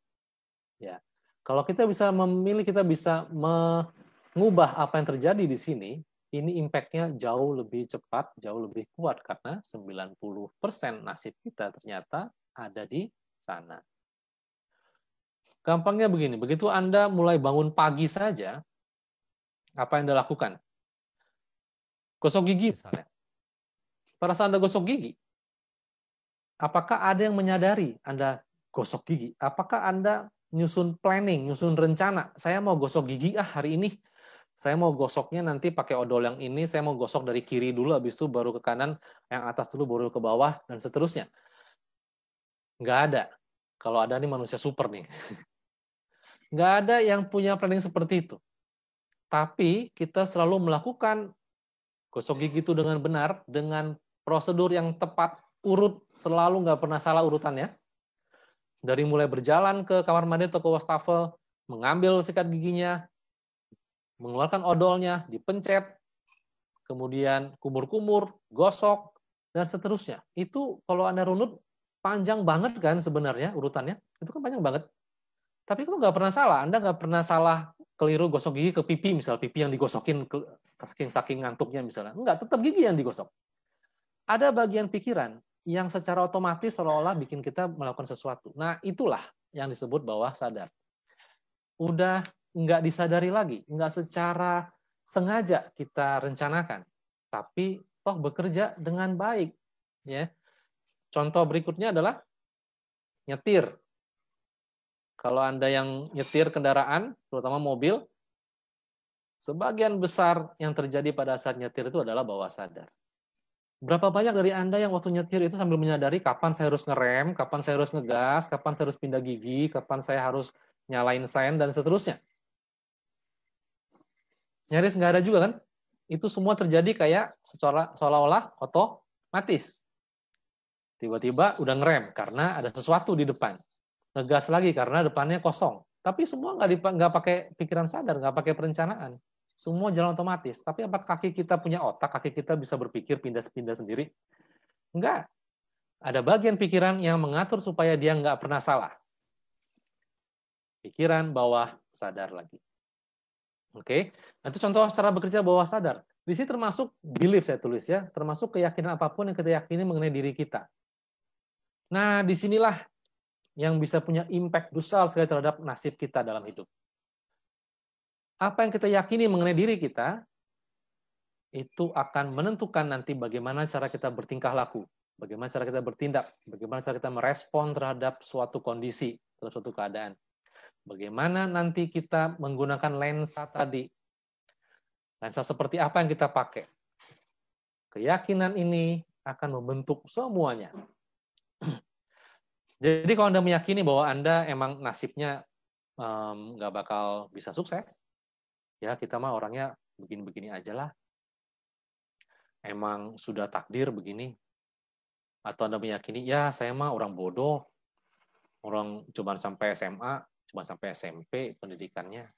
Ya. Kalau kita bisa memilih, kita bisa mengubah apa yang terjadi di sini, ini impact-nya jauh lebih cepat, jauh lebih kuat, karena 90% nasib kita ternyata ada di sana. Gampangnya begini, begitu Anda mulai bangun pagi saja, apa yang Anda lakukan? Gosok gigi misalnya. Pada saat Anda gosok gigi, apakah ada yang menyadari Anda gosok gigi? Apakah Anda nyusun planning, nyusun rencana, saya mau gosok gigi hari ini, saya mau gosoknya nanti pakai odol yang ini, saya mau gosok dari kiri dulu, habis itu baru ke kanan, yang atas dulu baru ke bawah, dan seterusnya. Nggak ada. Kalau ada nih manusia super nih. Nggak ada yang punya planning seperti itu. Tapi kita selalu melakukan gosok gigi itu dengan benar, dengan prosedur yang tepat, urut, selalu nggak pernah salah urutannya. Dari mulai berjalan ke kamar mandi atau ke wastafel, mengambil sikat giginya, mengeluarkan odolnya, dipencet, kemudian kumur-kumur, gosok, dan seterusnya. Itu kalau Anda runut, panjang banget kan sebenarnya urutannya. Itu kan panjang banget. Tapi itu nggak pernah salah. Anda nggak pernah salah keliru gosok gigi ke pipi, misal pipi yang digosokin saking ngantuknya misalnya. Enggak, tetap gigi yang digosok. Ada bagian pikiran yang secara otomatis seolah-olah bikin kita melakukan sesuatu. Nah, itulah yang disebut bawah sadar. Udah nggak disadari lagi, nggak secara sengaja kita rencanakan, tapi toh bekerja dengan baik. Ya. Contoh berikutnya adalah nyetir. Kalau Anda yang nyetir kendaraan, terutama mobil, sebagian besar yang terjadi pada saat nyetir itu adalah bawah sadar. Berapa banyak dari Anda yang waktu nyetir itu sambil menyadari kapan saya harus ngerem, kapan saya harus ngegas, kapan saya harus pindah gigi, kapan saya harus nyalain sen, dan seterusnya. Nyaris nggak ada juga kan? Itu semua terjadi kayak seolah-olah otomatis. Tiba-tiba udah ngerem karena ada sesuatu di depan. Ngegas lagi karena depannya kosong. Tapi semua nggak pakai pikiran sadar, nggak pakai perencanaan. Semua jalan otomatis. Tapi apa kaki kita punya otak, kaki kita bisa berpikir pindah-pindah sendiri? Enggak. Ada bagian pikiran yang mengatur supaya dia nggak pernah salah. Pikiran bawah sadar lagi. Oke, nah, itu contoh cara bekerja bawah sadar. Di sini termasuk belief saya tulis ya, termasuk keyakinan apapun yang kita yakini mengenai diri kita. Nah, disinilah yang bisa punya impact besar sekali terhadap nasib kita dalam hidup. Apa yang kita yakini mengenai diri kita, itu akan menentukan nanti bagaimana cara kita bertingkah laku, bagaimana cara kita bertindak, bagaimana cara kita merespon terhadap suatu kondisi, terhadap suatu keadaan. Bagaimana nanti kita menggunakan lensa tadi. Lensa seperti apa yang kita pakai. Keyakinan ini akan membentuk semuanya. Jadi kalau Anda meyakini bahwa Anda emang nasibnya nggak bakal bisa sukses, ya kita mah orangnya begini-begini aja lah. Emang sudah takdir begini. Atau Anda meyakini, ya saya mah orang bodoh, orang cuma sampai SMA, cuma sampai SMP pendidikannya,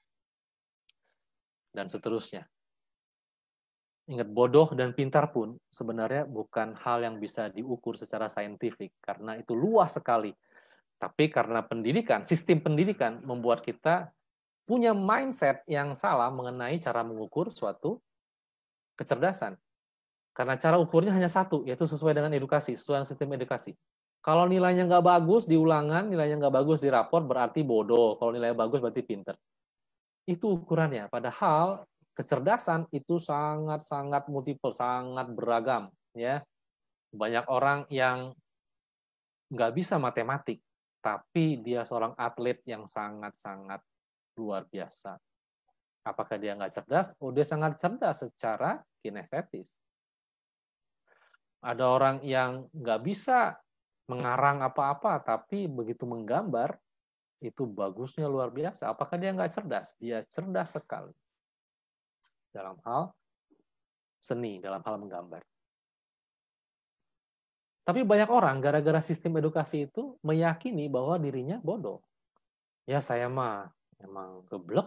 dan seterusnya. Ingat, bodoh dan pintar pun sebenarnya bukan hal yang bisa diukur secara saintifik, karena itu luas sekali. Tapi karena pendidikan, sistem pendidikan membuat kita punya mindset yang salah mengenai cara mengukur suatu kecerdasan. Karena cara ukurnya hanya satu, yaitu sesuai dengan edukasi, sesuai dengan sistem edukasi. Kalau nilainya nggak bagus di ulangan, nilainya nggak bagus di rapor, berarti bodoh. Kalau nilainya bagus, berarti pintar. Itu ukurannya. Padahal kecerdasan itu sangat-sangat multiple, sangat beragam. Ya, banyak orang yang nggak bisa matematik, tapi dia seorang atlet yang sangat-sangat luar biasa. Apakah dia nggak cerdas? Oh, dia sangat cerdas secara kinestetis. Ada orang yang nggak bisa mengarang apa-apa, tapi begitu menggambar, itu bagusnya luar biasa. Apakah dia nggak cerdas? Dia cerdas sekali dalam hal seni, dalam hal menggambar. Tapi banyak orang gara-gara sistem edukasi itu meyakini bahwa dirinya bodoh. Ya saya mah emang geblek.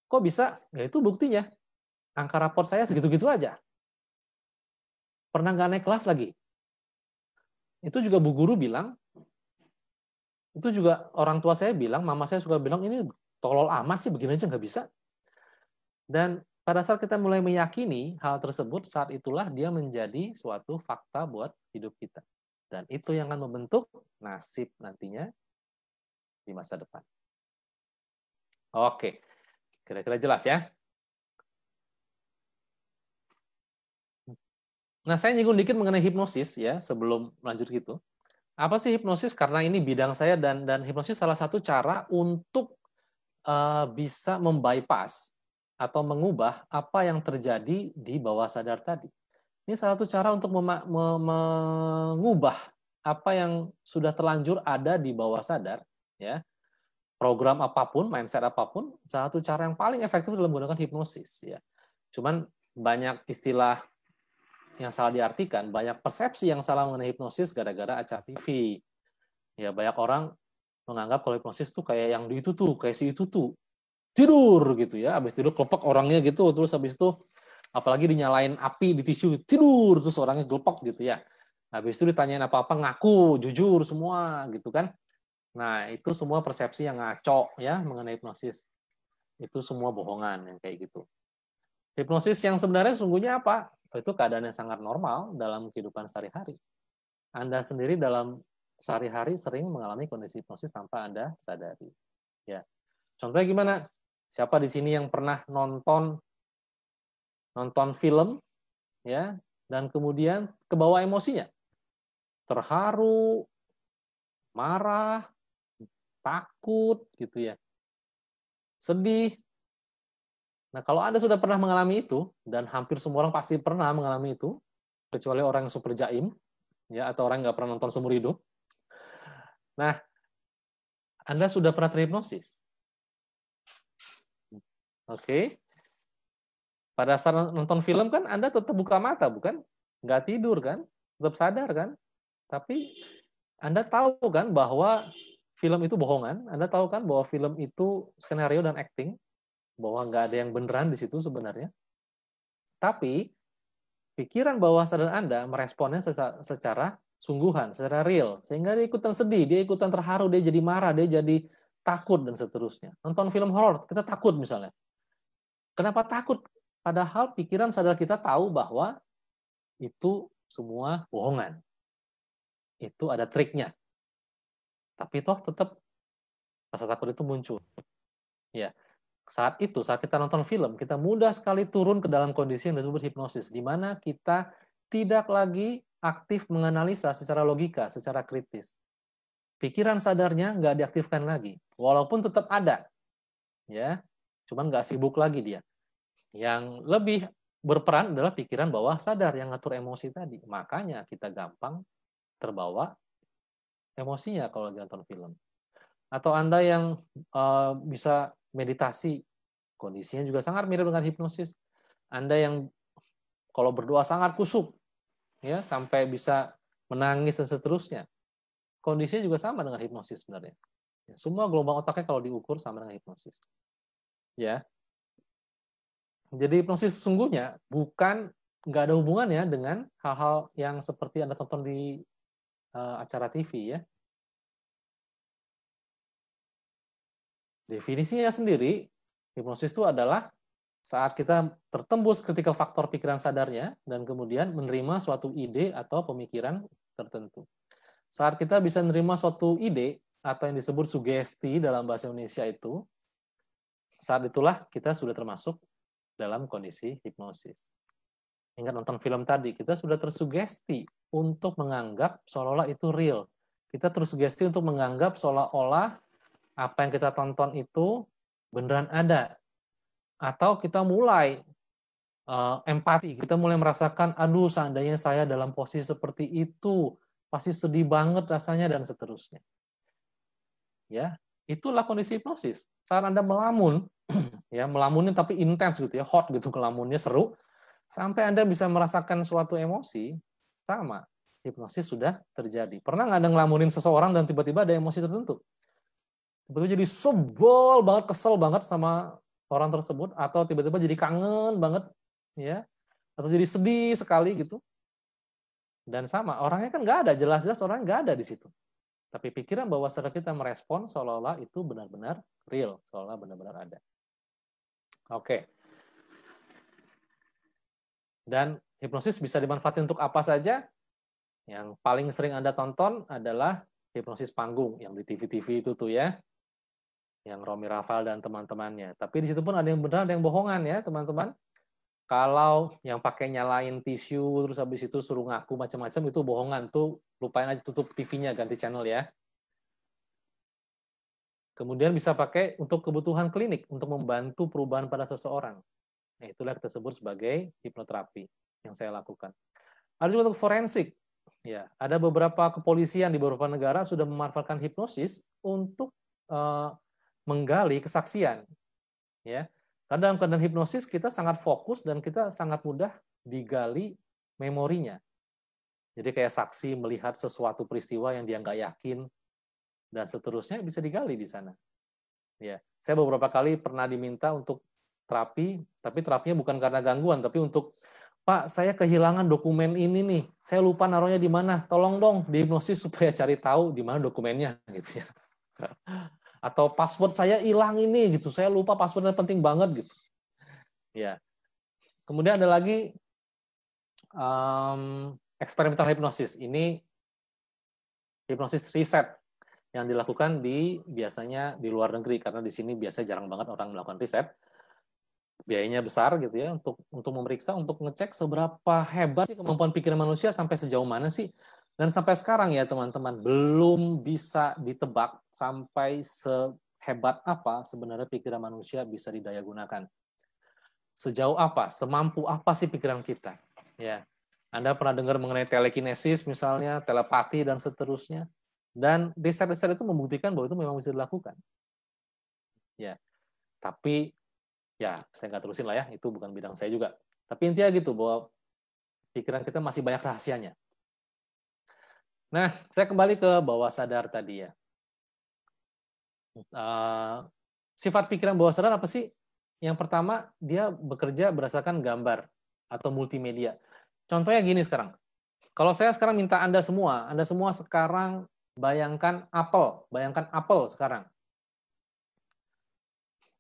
Kok bisa? Ya itu buktinya. Angka rapor saya segitu-gitu aja. Pernah nggak naik kelas lagi. Itu juga bu guru bilang, itu juga orang tua saya bilang, mama saya suka bilang, ini tolol amat sih, begini aja nggak bisa. Dan pada saat kita mulai meyakini hal tersebut, saat itulah dia menjadi suatu fakta buat hidup kita. Dan itu yang akan membentuk nasib nantinya di masa depan. Oke, kira-kira jelas ya? Nah, saya nyinggung dikit mengenai hipnosis ya, sebelum lanjut gitu. Apa sih hipnosis? Karena ini bidang saya dan hipnosis salah satu cara untuk bisa membypass atau mengubah apa yang terjadi di bawah sadar tadi. Ini salah satu cara untuk mengubah apa yang sudah terlanjur ada di bawah sadar, ya. Program apapun, mindset apapun, salah satu cara yang paling efektif dalam menggunakan hipnosis, ya. Cuman banyak istilah yang salah diartikan, banyak persepsi yang salah mengenai hipnosis gara-gara acara TV. Ya, banyak orang menganggap kalau hipnosis tuh kayak yang itu tuh, kayak si itu tuh tidur gitu ya, habis tidur kelepek orangnya gitu, terus habis itu apalagi dinyalain api di tisu, tidur terus orangnya gelepek gitu ya. Habis itu ditanyain apa-apa ngaku, jujur semua gitu kan. Nah, itu semua persepsi yang ngaco ya mengenai hipnosis. Itu semua bohongan yang kayak gitu. Hipnosis yang sebenarnya sungguhnya apa? Itu keadaan yang sangat normal dalam kehidupan sehari-hari. Anda sendiri dalam sehari-hari sering mengalami kondisi hipnosis tanpa Anda sadari. Ya. Contohnya gimana? Siapa di sini yang pernah nonton film ya dan kemudian kebawa emosinya? Terharu, marah, takut gitu ya. Sedih. Nah, kalau Anda sudah pernah mengalami itu dan hampir semua orang pasti pernah mengalami itu, kecuali orang yang super jaim ya atau orang yang nggak pernah nonton seumur hidup. Nah, Anda sudah pernah terhipnosis. Oke. Pada saat nonton film kan Anda tetap buka mata, bukan? Nggak tidur kan? Tetap sadar kan? Tapi Anda tahu kan bahwa film itu bohongan? Anda tahu kan bahwa film itu skenario dan acting? Bahwa nggak ada yang beneran di situ sebenarnya? Tapi pikiran bawah sadar Anda meresponnya secara sungguhan, secara real. Sehingga dia ikutan sedih, dia ikutan terharu, dia jadi marah, dia jadi takut, dan seterusnya. Nonton film horor, kita takut misalnya. Kenapa takut? Padahal pikiran sadar kita tahu bahwa itu semua bohongan. Itu ada triknya. Tapi toh tetap rasa takut itu muncul. Ya, saat kita nonton film, kita mudah sekali turun ke dalam kondisi yang disebut hipnosis, di mana kita tidak lagi aktif menganalisa secara logika, secara kritis. Pikiran sadarnya nggak diaktifkan lagi, walaupun tetap ada, ya, cuman nggak sibuk lagi dia. Yang lebih berperan adalah pikiran bawah sadar yang ngatur emosi tadi. Makanya kita gampang terbawa emosinya kalau lagi nonton film. Atau Anda yang bisa meditasi, kondisinya juga sangat mirip dengan hipnosis. Anda yang kalau berdoa sangat kusuk, ya sampai bisa menangis dan seterusnya, kondisinya juga sama dengan hipnosis sebenarnya. Semua gelombang otaknya kalau diukur sama dengan hipnosis. Ya, jadi hipnosis sesungguhnya nggak ada hubungannya dengan hal-hal yang seperti Anda tonton di acara TV ya. Definisinya sendiri, hipnosis itu adalah saat kita tertembus ketika faktor pikiran sadarnya dan kemudian menerima suatu ide atau pemikiran tertentu. Saat kita bisa menerima suatu ide atau yang disebut sugesti dalam bahasa Indonesia itu, saat itulah kita sudah termasuk dalam kondisi hipnosis. Ingat nonton film tadi, kita sudah tersugesti untuk menganggap seolah-olah itu real. Kita tersugesti untuk menganggap seolah-olah apa yang kita tonton itu beneran ada. Atau kita mulai empati, kita mulai merasakan, aduh seandainya saya dalam posisi seperti itu, pasti sedih banget rasanya, dan seterusnya. Ya, itulah kondisi hipnosis. Saat Anda melamun, ya melamunnya tapi intens gitu ya, hot gitu, melamunnya seru, sampai Anda bisa merasakan suatu emosi, sama, hipnosis sudah terjadi. Pernah nggak Anda ngelamunin seseorang dan tiba-tiba ada emosi tertentu? Tiba-tiba jadi sebel banget, kesel banget sama orang tersebut, atau tiba-tiba jadi kangen banget, ya, atau jadi sedih sekali gitu. Dan sama, orangnya kan nggak ada, jelas-jelas orangnya nggak ada di situ. Tapi pikiran bawah sadar kita merespon seolah-olah itu benar-benar real, seolah benar-benar ada. Oke. Dan hipnosis bisa dimanfaatkan untuk apa saja? Yang paling sering Anda tonton adalah hipnosis panggung, yang di TV-TV itu tuh ya, yang Romy Rafael dan teman-temannya. Tapi di situ pun ada yang benar, ada yang bohongan ya teman-teman. Kalau yang pakai nyalain tisu, terus habis itu suruh ngaku macam-macam, itu bohongan. Tuh lupain aja, tutup TV-nya, ganti channel ya. Kemudian bisa pakai untuk kebutuhan klinik, untuk membantu perubahan pada seseorang. Nah, itulah kita sebut sebagai hipnoterapi yang saya lakukan. Ada juga untuk forensik. Ya, ada beberapa kepolisian di beberapa negara sudah memanfaatkan hipnosis untuk menggali kesaksian. Ya, karena dalam keadaan hipnosis kita sangat fokus dan kita sangat mudah digali memorinya. Jadi kayak saksi melihat sesuatu peristiwa yang dia nggak yakin dan seterusnya bisa digali di sana. Ya, saya beberapa kali pernah diminta untuk terapi, tapi terapinya bukan karena gangguan, tapi untuk Pak, saya kehilangan dokumen ini nih, saya lupa naruhnya di mana, tolong dong dihipnosis supaya cari tahu di mana dokumennya, gitu ya. Atau password saya hilang ini gitu, saya lupa passwordnya penting banget gitu. Ya. Kemudian ada lagi eksperimental hipnosis. Ini hipnosis riset yang dilakukan biasanya di luar negeri, karena di sini biasa jarang banget orang melakukan riset. Biayanya besar gitu ya untuk memeriksa, untuk ngecek seberapa hebat sih kemampuan pikiran manusia, sampai sejauh mana sih. Dan sampai sekarang ya teman-teman, belum bisa ditebak sampai sehebat apa sebenarnya pikiran manusia bisa didaya gunakan. Sejauh apa, semampu apa sih pikiran kita. Ya, Anda pernah dengar mengenai telekinesis misalnya, telepati dan seterusnya. Dan riset-riset itu membuktikan bahwa itu memang bisa dilakukan. Ya, tapi ya saya nggak terusin lah ya, itu bukan bidang saya juga. Tapi intinya gitu, bahwa pikiran kita masih banyak rahasianya. Nah, saya kembali ke bawah sadar tadi ya. Sifat pikiran bawah sadar apa sih? Yang pertama, dia bekerja berdasarkan gambar atau multimedia. Contohnya gini sekarang. Kalau saya sekarang minta Anda semua sekarang bayangkan apel sekarang.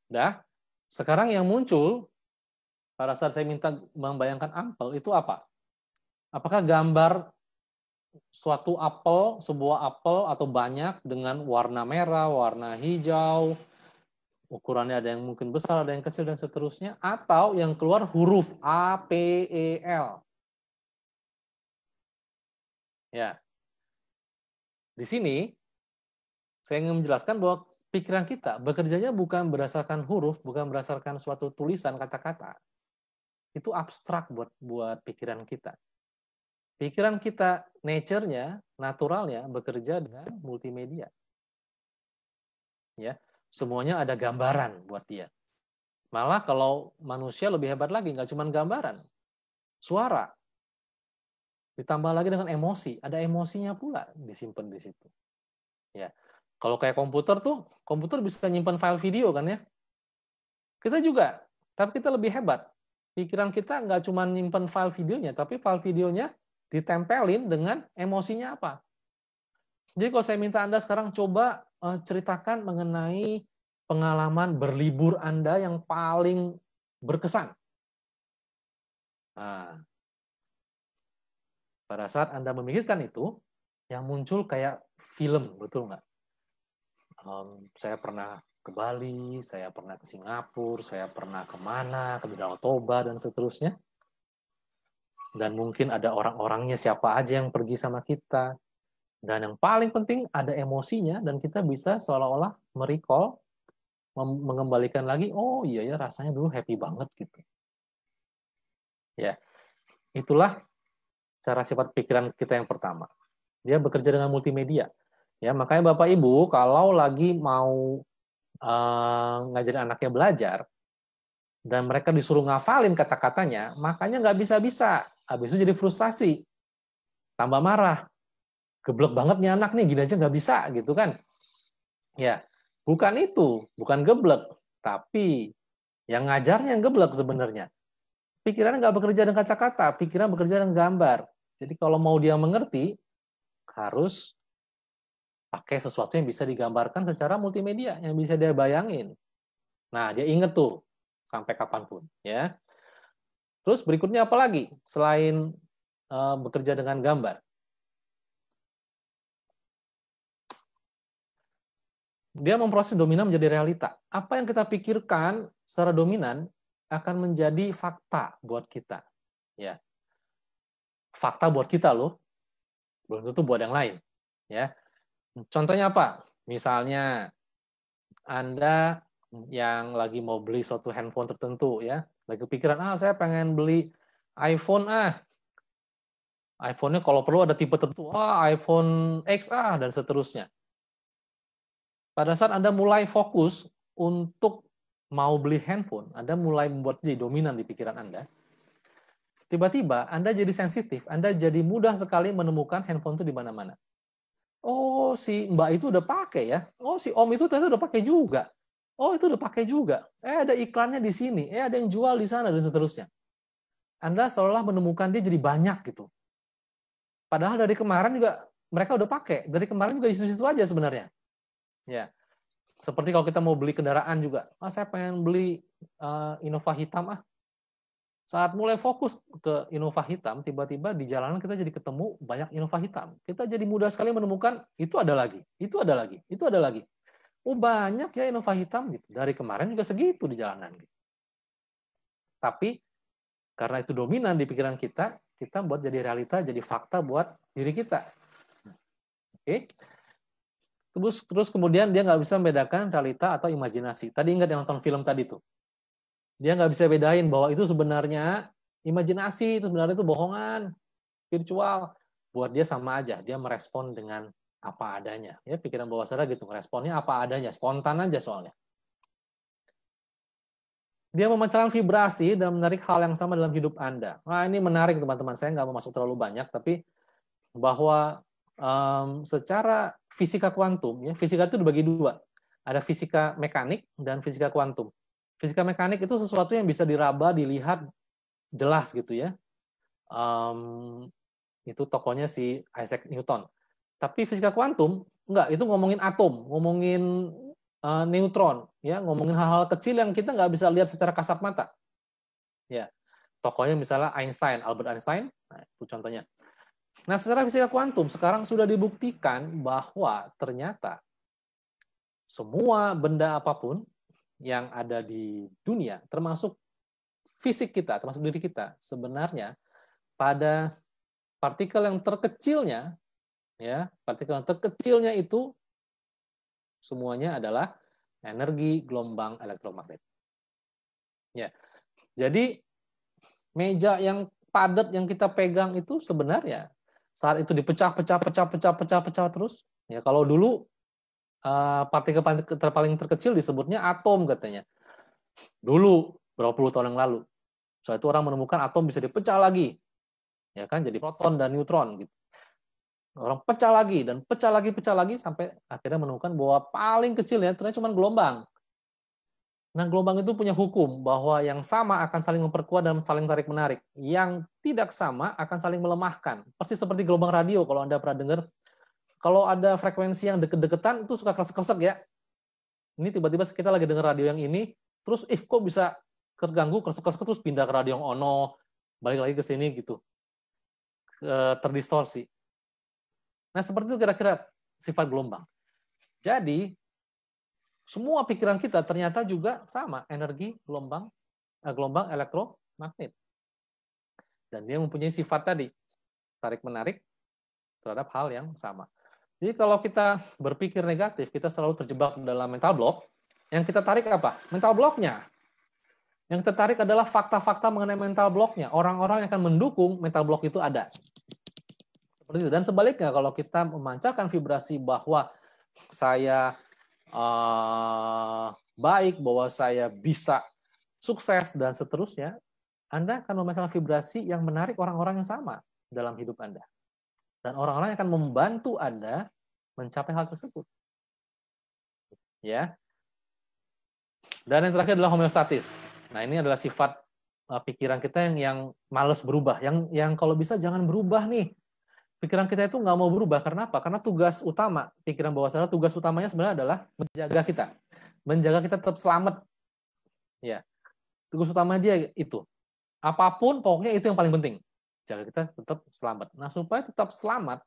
Dah, sekarang yang muncul pada saat saya minta membayangkan apel itu apa? Apakah gambar suatu apel, sebuah apel atau banyak dengan warna merah, warna hijau, ukurannya ada yang mungkin besar, ada yang kecil dan seterusnya, atau yang keluar huruf A, P, E, L? Ya. Di sini saya ingin menjelaskan bahwa pikiran kita bekerjanya bukan berdasarkan huruf, bukan berdasarkan suatu tulisan kata-kata. Itu abstrak buat pikiran kita. Pikiran kita nature-nya, naturalnya bekerja dengan multimedia. Ya, semuanya ada gambaran buat dia. Malah kalau manusia lebih hebat lagi, nggak cuma gambaran, suara. Ditambah lagi dengan emosi, ada emosinya pula disimpan di situ. Ya. Kalau kayak komputer tuh, komputer bisa nyimpan file video kan ya. Kita juga, tapi kita lebih hebat. Pikiran kita nggak cuma nyimpan file videonya, tapi file videonya ditempelin dengan emosinya apa. Jadi kalau saya minta Anda sekarang coba ceritakan mengenai pengalaman berlibur Anda yang paling berkesan. Nah, pada saat Anda memikirkan itu, yang muncul kayak film, betul nggak? Saya pernah ke Bali, saya pernah ke Singapura, saya pernah kemana, ke Danau Toba, dan seterusnya. Dan mungkin ada orang-orangnya siapa aja yang pergi sama kita. Dan yang paling penting ada emosinya, dan kita bisa seolah-olah merecall, mengembalikan lagi, oh iya ya rasanya dulu happy banget gitu. Ya, itulah cara sifat pikiran kita yang pertama. Dia bekerja dengan multimedia. Ya, makanya Bapak Ibu kalau lagi mau ngajarin anaknya belajar dan mereka disuruh ngafalin kata-katanya, makanya nggak bisa-bisa. Habis itu jadi frustasi, tambah marah, geblek banget nih anak nih, gini aja nggak bisa gitu kan? Ya, bukan itu, bukan geblek, tapi yang ngajarnya yang geblek sebenarnya. Pikirannya nggak bekerja dengan kata-kata, pikiran bekerja dengan gambar. Jadi kalau mau dia mengerti, harus pakai sesuatu yang bisa digambarkan secara multimedia, yang bisa dia bayangin. Nah, dia inget tuh sampai kapanpun, ya. Terus berikutnya apa lagi selain bekerja dengan gambar? Dia memproses dominan menjadi realita. Apa yang kita pikirkan secara dominan akan menjadi fakta buat kita, ya. Fakta buat kita loh, belum tentu buat yang lain, ya. Contohnya apa? Misalnya Anda yang lagi mau beli suatu handphone tertentu ya, lagi kepikiran saya pengen beli iPhone iPhone-nya kalau perlu ada tipe tertentu, iPhone X dan seterusnya. Pada saat Anda mulai fokus untuk mau beli handphone, Anda mulai membuat jadi dominan di pikiran Anda. Tiba-tiba Anda jadi sensitif, Anda jadi mudah sekali menemukan handphone itu di mana-mana. Oh, si Mbak itu udah pakai ya. Oh, si Om itu ternyata udah pakai juga. Oh, itu udah pakai juga. Ada iklannya di sini. Ada yang jual di sana, dan seterusnya. Anda seolah menemukan dia jadi banyak gitu. Padahal dari kemarin juga mereka udah pakai. Dari kemarin juga di situ-situ aja sebenarnya. Ya, seperti kalau kita mau beli kendaraan juga, saya pengen beli Innova hitam Saat mulai fokus ke Innova hitam, tiba-tiba di jalanan kita jadi ketemu banyak Innova hitam. Kita jadi mudah sekali menemukan itu ada lagi, itu ada lagi, itu ada lagi. Oh banyak ya Innova hitam gitu. Dari kemarin juga segitu di jalanan. Gitu. Tapi karena itu dominan di pikiran kita, kita buat jadi realita, jadi fakta buat diri kita. Oke. Terus kemudian dia nggak bisa membedakan realita atau imajinasi. Tadi ingat yang nonton film tadi tuh. Dia nggak bisa bedain bahwa itu sebenarnya imajinasi, itu sebenarnya itu bohongan, virtual. Buat dia sama aja, dia merespon dengan apa adanya. Ya, pikiran bawah sadar gitu, responnya apa adanya, spontan aja soalnya. Dia memancarkan vibrasi dan menarik hal yang sama dalam hidup Anda. Nah, ini menarik teman-teman. Saya nggak mau masuk terlalu banyak, tapi bahwa secara fisika kuantum, ya fisika itu dibagi dua. Ada fisika mekanik dan fisika kuantum. Fisika mekanik itu sesuatu yang bisa diraba, dilihat jelas gitu ya. Itu tokohnya si Isaac Newton. Tapi fisika kuantum enggak, itu ngomongin atom, ngomongin neutron, ya ngomongin hal-hal kecil yang kita nggak bisa lihat secara kasat mata. Ya, tokohnya misalnya Einstein, Albert Einstein. Nah, itu contohnya. Nah, secara fisika kuantum sekarang sudah dibuktikan bahwa ternyata semua benda apapun yang ada di dunia, termasuk fisik kita, termasuk diri kita, sebenarnya pada partikel yang terkecilnya, ya, partikel yang terkecilnya itu semuanya adalah energi gelombang elektromagnet. Ya, jadi meja yang padat yang kita pegang itu sebenarnya saat itu dipecah terus. Ya, kalau dulu partikel paling terkecil disebutnya atom katanya. Dulu berapa puluh tahun yang lalu. Soal itu orang menemukan atom bisa dipecah lagi. Ya kan jadi proton dan neutron gitu. Orang pecah lagi sampai akhirnya menemukan bahwa paling kecilnya ternyata cuma gelombang. Nah, gelombang itu punya hukum bahwa yang sama akan saling memperkuat dan saling tarik-menarik. Yang tidak sama akan saling melemahkan. Persis seperti gelombang radio, kalau Anda pernah dengar. Kalau ada frekuensi yang deket-deketan, itu suka kresek-kresek ya. Ini tiba-tiba kita lagi dengar radio yang ini, terus kok bisa terganggu, kresek-kresek, terus pindah ke radio yang ono, balik lagi ke sini gitu. Terdistorsi. Nah, seperti itu kira-kira sifat gelombang. Jadi, semua pikiran kita ternyata juga sama, energi gelombang elektromagnet. Dan dia mempunyai sifat tadi, tarik-menarik terhadap hal yang sama. Jadi kalau kita berpikir negatif, kita selalu terjebak dalam mental block, yang kita tarik apa? Mental blocknya. Yang kita tarik adalah fakta-fakta mengenai mental blocknya. Orang-orang yang akan mendukung mental block itu ada. Seperti itu. Dan sebaliknya, kalau kita memancarkan vibrasi bahwa saya baik, bahwa saya bisa sukses, dan seterusnya, Anda akan memasang vibrasi yang menarik orang-orang yang sama dalam hidup Anda. Dan orang-orang akan membantu Anda mencapai hal tersebut. Ya. Dan yang terakhir adalah homeostatis. Nah, ini adalah sifat pikiran kita yang malas berubah. Yang kalau bisa jangan berubah nih. Pikiran kita itu nggak mau berubah. Karena apa? Karena tugas utama, pikiran bawah sadar, tugas utamanya sebenarnya adalah menjaga kita. Menjaga kita tetap selamat. Ya. Tugas utama dia itu. Apapun, pokoknya itu yang paling penting. Jaga kita tetap selamat. Nah, supaya tetap selamat,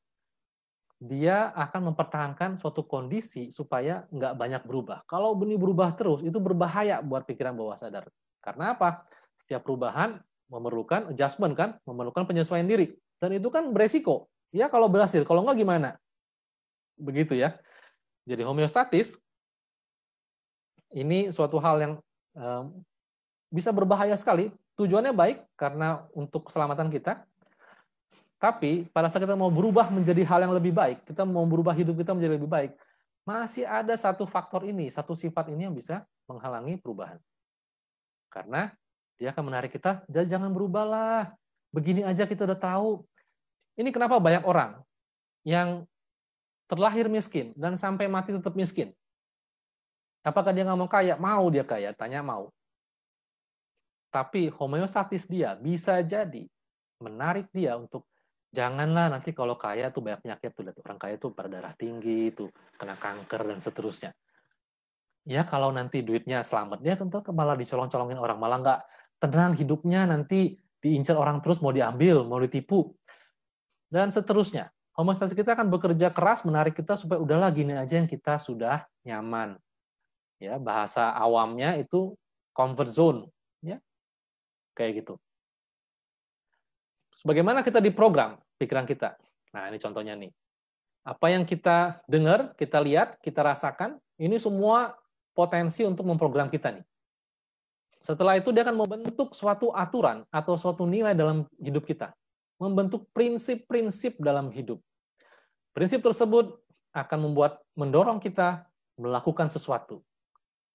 dia akan mempertahankan suatu kondisi supaya nggak banyak berubah. Kalau benih berubah terus, itu berbahaya buat pikiran bawah sadar. Karena apa? Setiap perubahan memerlukan adjustment, kan? Memerlukan penyesuaian diri. Dan itu kan beresiko. Ya kalau berhasil, kalau nggak gimana? Begitu ya. Jadi homeostatis, ini suatu hal yang bisa berbahaya sekali. Tujuannya baik, karena untuk keselamatan kita. Tapi pada saat kita mau berubah menjadi hal yang lebih baik, kita mau berubah hidup kita menjadi lebih baik, masih ada satu faktor ini, satu sifat ini yang bisa menghalangi perubahan. Karena dia akan menarik kita, jangan berubahlah. Begini aja kita udah tahu. Ini kenapa banyak orang yang terlahir miskin dan sampai mati tetap miskin. Apakah dia nggak mau kaya? Mau dia kaya, tanya mau. Tapi homeostatis dia bisa jadi menarik dia untuk Janganlah nanti kalau kaya tuh banyak penyakit tuh, orang kaya tuh pada darah tinggi, tuh kena kanker dan seterusnya. Ya kalau nanti duitnya selamat, dia tentu malah dicolong-colongin orang, malah nggak tenang hidupnya, nanti diincar orang terus, mau diambil, mau ditipu, dan seterusnya. Homeostasi kita akan bekerja keras menarik kita supaya udahlah gini aja yang kita sudah nyaman. Ya, bahasa awamnya itu comfort zone, ya. Kayak gitu. Sebagaimana kita diprogram pikiran kita. Nah, ini contohnya nih. Apa yang kita dengar, kita lihat, kita rasakan, ini semua potensi untuk memprogram kita nih. Setelah itu dia akan membentuk suatu aturan atau suatu nilai dalam hidup kita. Membentuk prinsip-prinsip dalam hidup. Prinsip tersebut akan mendorong kita melakukan sesuatu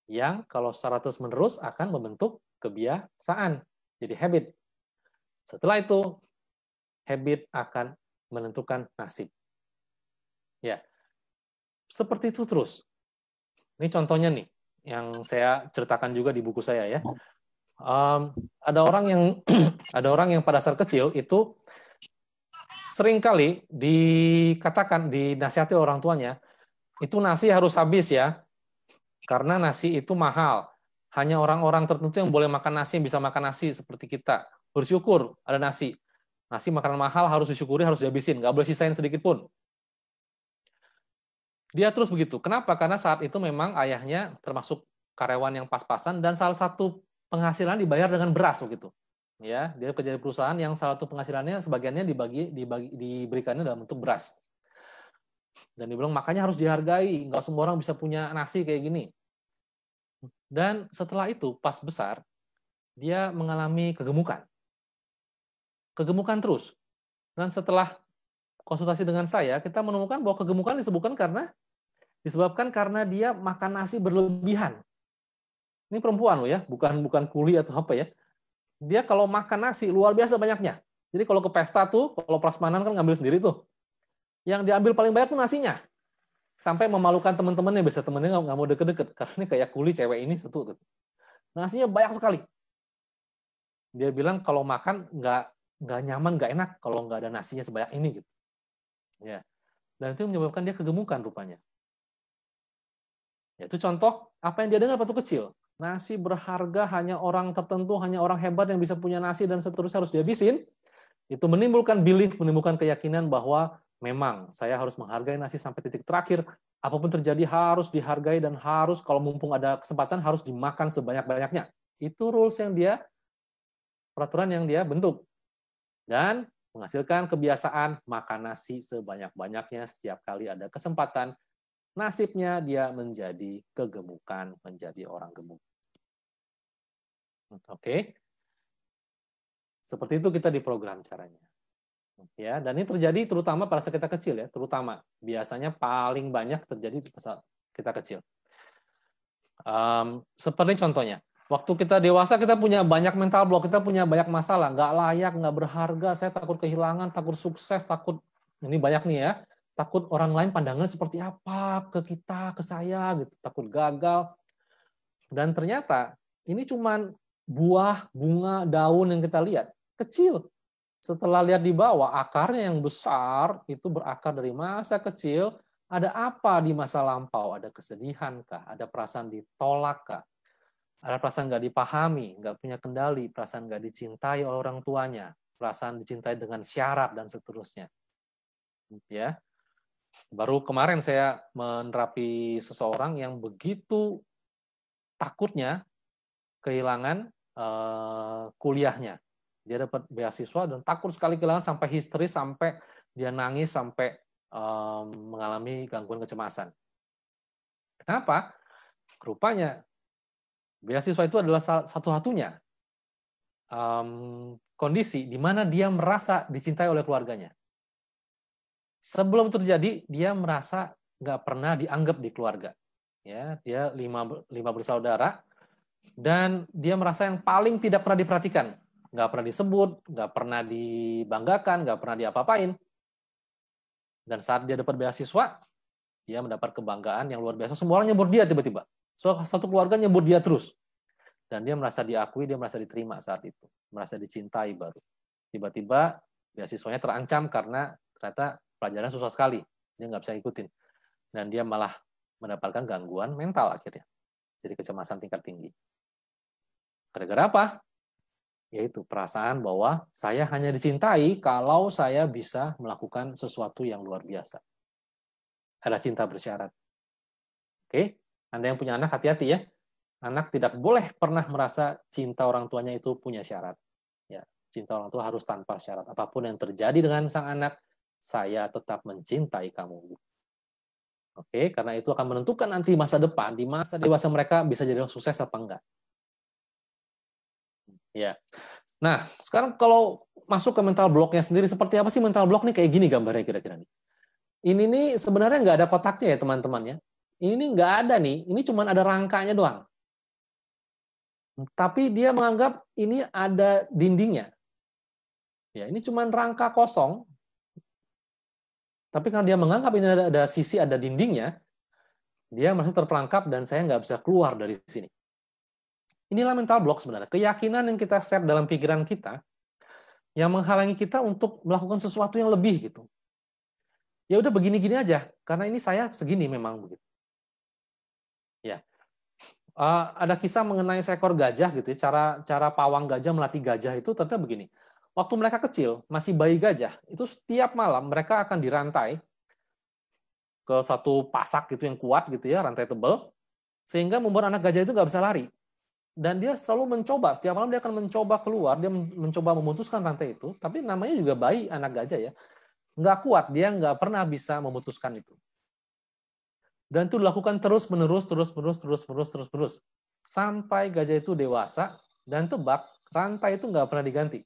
yang kalau secara terus-menerus akan membentuk kebiasaan, jadi habit. Setelah itu, habit akan menentukan nasib. Ya, seperti itu terus. Ini contohnya nih, yang saya ceritakan juga di buku saya ya. Ada orang yang pada saat kecil itu seringkali dikatakan, dinasihati orang tuanya, itu nasi harus habis ya, karena nasi itu mahal. Hanya orang-orang tertentu yang boleh makan nasi, yang bisa makan nasi seperti kita. Bersyukur ada nasi. Nasi makanan mahal harus disyukuri, harus dihabisin, nggak boleh sisain sedikit pun. Dia terus begitu. Kenapa? Karena saat itu memang ayahnya termasuk karyawan yang pas-pasan dan salah satu penghasilan dibayar dengan beras begitu. Ya, dia kerja di perusahaan yang salah satu penghasilannya sebagiannya diberikannya dalam bentuk beras. Dan dia bilang makanya harus dihargai, nggak semua orang bisa punya nasi kayak gini. Dan setelah itu pas besar dia mengalami kegemukan. Kegemukan terus. Dan setelah konsultasi dengan saya, kita menemukan bahwa kegemukan disebabkan karena dia makan nasi berlebihan. Ini perempuan loh ya, bukan kuli atau apa ya. Dia kalau makan nasi luar biasa banyaknya. Jadi kalau ke pesta tuh, kalau prasmanan kan ngambil sendiri tuh. Yang diambil paling banyak tuh nasinya. Sampai memalukan teman-temannya, biasa temennya nggak mau deket-deket. Karena ini kayak kuli cewek ini satu. Nasinya banyak sekali. Dia bilang kalau makan nggak nyaman, nggak enak kalau nggak ada nasinya sebanyak ini gitu. Ya. Dan itu menyebabkan dia kegemukan rupanya. Ya, itu contoh apa yang dia dengar waktu kecil. Nasi berharga, hanya orang tertentu, hanya orang hebat yang bisa punya nasi dan seterusnya harus dihabisin. Itu menimbulkan belief, menimbulkan keyakinan bahwa memang saya harus menghargai nasi sampai titik terakhir. Apapun terjadi harus dihargai dan harus kalau mumpung ada kesempatan harus dimakan sebanyak-banyaknya. Itu rules yang peraturan yang dia bentuk. Dan menghasilkan kebiasaan makan nasi sebanyak-banyaknya setiap kali ada kesempatan. Nasibnya dia menjadi kegemukan, menjadi orang gemuk. Oke. Seperti itu kita diprogram caranya. Ya, dan ini terjadi terutama pada saat kita kecil ya, terutama biasanya paling banyak terjadi di saat kita kecil. Seperti contohnya, waktu kita dewasa kita punya banyak mental block, kita punya banyak masalah, nggak layak, nggak berharga, saya takut kehilangan, takut sukses, takut ini banyak nih ya, takut orang lain pandangan seperti apa ke kita, ke saya gitu, takut gagal. Dan ternyata ini cuman buah, bunga, daun yang kita lihat kecil. Setelah lihat di bawah, akarnya yang besar itu berakar dari masa kecil. Ada apa di masa lampau? Ada kesedihan kah? Ada perasaan ditolak kah? Ada perasaan nggak dipahami, nggak punya kendali, perasaan nggak dicintai oleh orang tuanya, perasaan dicintai dengan syarat dan seterusnya. Ya, baru kemarin saya menerapi seseorang yang begitu takutnya kehilangan kuliahnya. Dia dapat beasiswa dan takut sekali kehilangan sampai histeris, sampai dia nangis, sampai mengalami gangguan kecemasan. Kenapa? Rupanya beasiswa itu adalah satu-satunya kondisi di mana dia merasa dicintai oleh keluarganya. Sebelum terjadi, dia merasa nggak pernah dianggap di keluarga. Ya, dia lima bersaudara, dan dia merasa yang paling tidak pernah diperhatikan. Nggak pernah disebut, nggak pernah dibanggakan, nggak pernah diapa-apain. Dan saat dia dapat beasiswa, dia mendapat kebanggaan yang luar biasa. Semua orang nyebut dia tiba-tiba. Satu keluarga nyebut dia terus. Dan dia merasa diakui, dia merasa diterima saat itu. Merasa dicintai baru. Tiba-tiba Beasiswanya terancam karena ternyata pelajaran susah sekali, dia nggak bisa ikutin. Dan dia malah mendapatkan gangguan mental akhirnya. Jadi kecemasan tingkat tinggi. Gara-gara apa? Yaitu perasaan bahwa saya hanya dicintai kalau saya bisa melakukan sesuatu yang luar biasa. Ada cinta bersyarat. Oke? Anda yang punya anak, hati-hati ya. Anak tidak boleh pernah merasa cinta orang tuanya itu punya syarat. Ya, cinta orang tua harus tanpa syarat. Apapun yang terjadi dengan sang anak, saya tetap mencintai kamu. Oke, karena itu akan menentukan nanti masa depan, di masa dewasa mereka bisa jadi sukses apa enggak. Ya. Nah, sekarang kalau masuk ke mental block-nya sendiri, seperti apa sih mental block nih? Kayak gini gambarnya kira-kira nih. Ini nih sebenarnya nggak ada kotaknya ya teman-teman ya. Ini nggak ada nih, ini cuma ada rangkanya doang. Tapi dia menganggap ini ada dindingnya. Ya, ini cuma rangka kosong. Tapi karena dia menganggap ini ada sisi, ada dindingnya, dia merasa terperangkap dan saya nggak bisa keluar dari sini. Inilah mental block sebenarnya. Keyakinan yang kita set dalam pikiran kita yang menghalangi kita untuk melakukan sesuatu yang lebih gitu. Ya udah begini-gini aja, karena ini saya segini memang begitu. Ya, ada kisah mengenai seekor gajah gitu. Cara pawang gajah melatih gajah itu ternyata begini. Waktu mereka kecil, masih bayi gajah, itu setiap malam mereka akan dirantai ke satu pasak gitu yang kuat gitu ya, rantai tebal, sehingga membuat anak gajah itu nggak bisa lari. Dan dia selalu mencoba, setiap malam dia akan mencoba keluar, dia mencoba memutuskan rantai itu, tapi namanya juga bayi anak gajah ya, nggak kuat, dia nggak pernah bisa memutuskan itu. Dan itu dilakukan terus-menerus, sampai gajah itu dewasa, dan tebak, rantai itu nggak pernah diganti.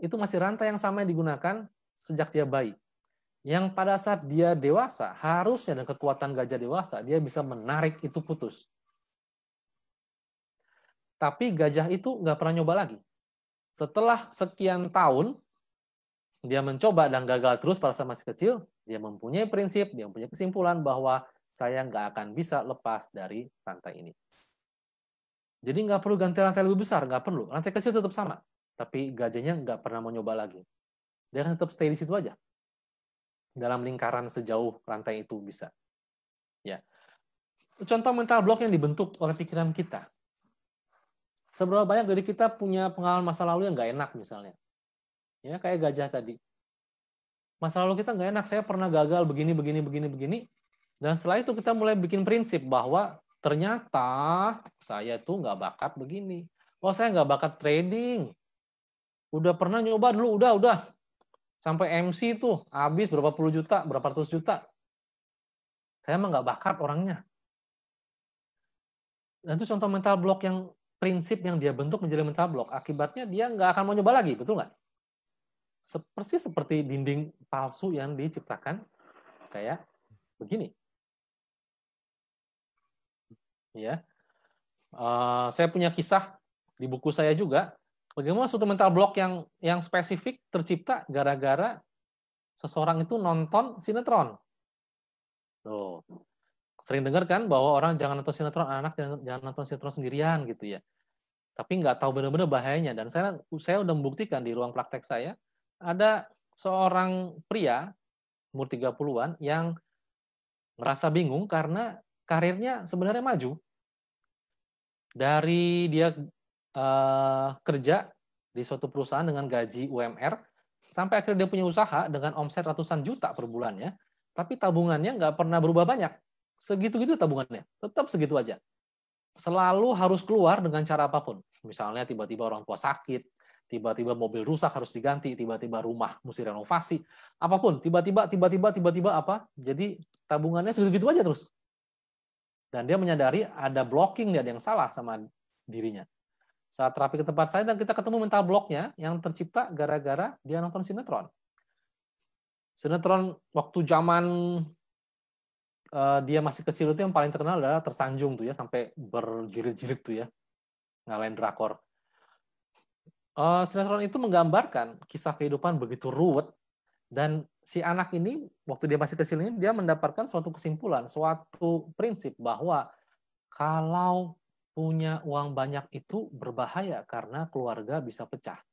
Itu masih rantai yang sama yang digunakan sejak dia bayi. Yang pada saat dia dewasa, harusnya dengan kekuatan gajah dewasa, dia bisa menarik itu putus. Tapi gajah itu nggak pernah nyoba lagi. Setelah sekian tahun, dia mencoba dan gagal terus pada saat masih kecil, dia mempunyai prinsip, dia mempunyai kesimpulan bahwa saya nggak akan bisa lepas dari rantai ini. Jadi nggak perlu ganti rantai lebih besar, nggak perlu. Rantai kecil tetap sama. Tapi gajahnya nggak pernah mau nyoba lagi. Dia akan tetap stay di situ aja. Dalam lingkaran sejauh rantai itu bisa. Ya. Contoh mental block yang dibentuk oleh pikiran kita. Seberapa banyak dari kita punya pengalaman masa lalu yang nggak enak misalnya. Ya, kayak gajah tadi. Masa lalu kita nggak enak, saya pernah gagal begini. Dan setelah itu kita mulai bikin prinsip bahwa ternyata saya tuh nggak bakat begini. Oh, saya nggak bakat trading. Udah pernah nyoba dulu, udah. Sampai MC tuh, habis berapa puluh juta, berapa ratus juta. Saya mah nggak bakat orangnya. Dan itu contoh mental block yang prinsip yang dia bentuk menjadi mental block. Akibatnya dia nggak akan mau nyoba lagi, betul nggak? Seperti dinding palsu yang diciptakan kayak begini. Ya, saya punya kisah di buku saya juga. Bagaimana suatu mental block yang spesifik tercipta gara-gara seseorang itu nonton sinetron. Tuh. Sering dengar kan bahwa orang jangan nonton sinetron, anak jangan nonton sinetron sendirian gitu ya. Tapi nggak tahu benar-benar bahayanya. Dan saya udah membuktikan di ruang praktek saya, ada seorang pria umur 30-an yang merasa bingung karena karirnya sebenarnya maju. Dari dia kerja di suatu perusahaan dengan gaji UMR, sampai akhirnya dia punya usaha dengan omset ratusan juta per bulannya, tapi tabungannya nggak pernah berubah banyak. Segitu-gitu tabungannya, tetap segitu aja. Selalu harus keluar dengan cara apapun. Misalnya tiba-tiba orang tua sakit, tiba-tiba mobil rusak harus diganti, tiba-tiba rumah mesti renovasi, apapun, tiba-tiba apa? Jadi tabungannya segitu-gitu aja terus. Dan dia menyadari ada blocking, ada yang salah sama dirinya. Saat terapi ke tempat saya dan kita ketemu mental blocknya yang tercipta gara-gara dia nonton sinetron. Sinetron waktu zaman dia masih kecil itu yang paling terkenal adalah Tersanjung tuh ya, sampai berjilid-jilid tuh ya, ngalahin drakor. Sinetron itu menggambarkan kisah kehidupan begitu ruwet, dan si anak ini waktu dia masih kecil ini dia mendapatkan suatu kesimpulan, suatu prinsip bahwa kalau punya uang banyak itu berbahaya karena keluarga bisa pecah.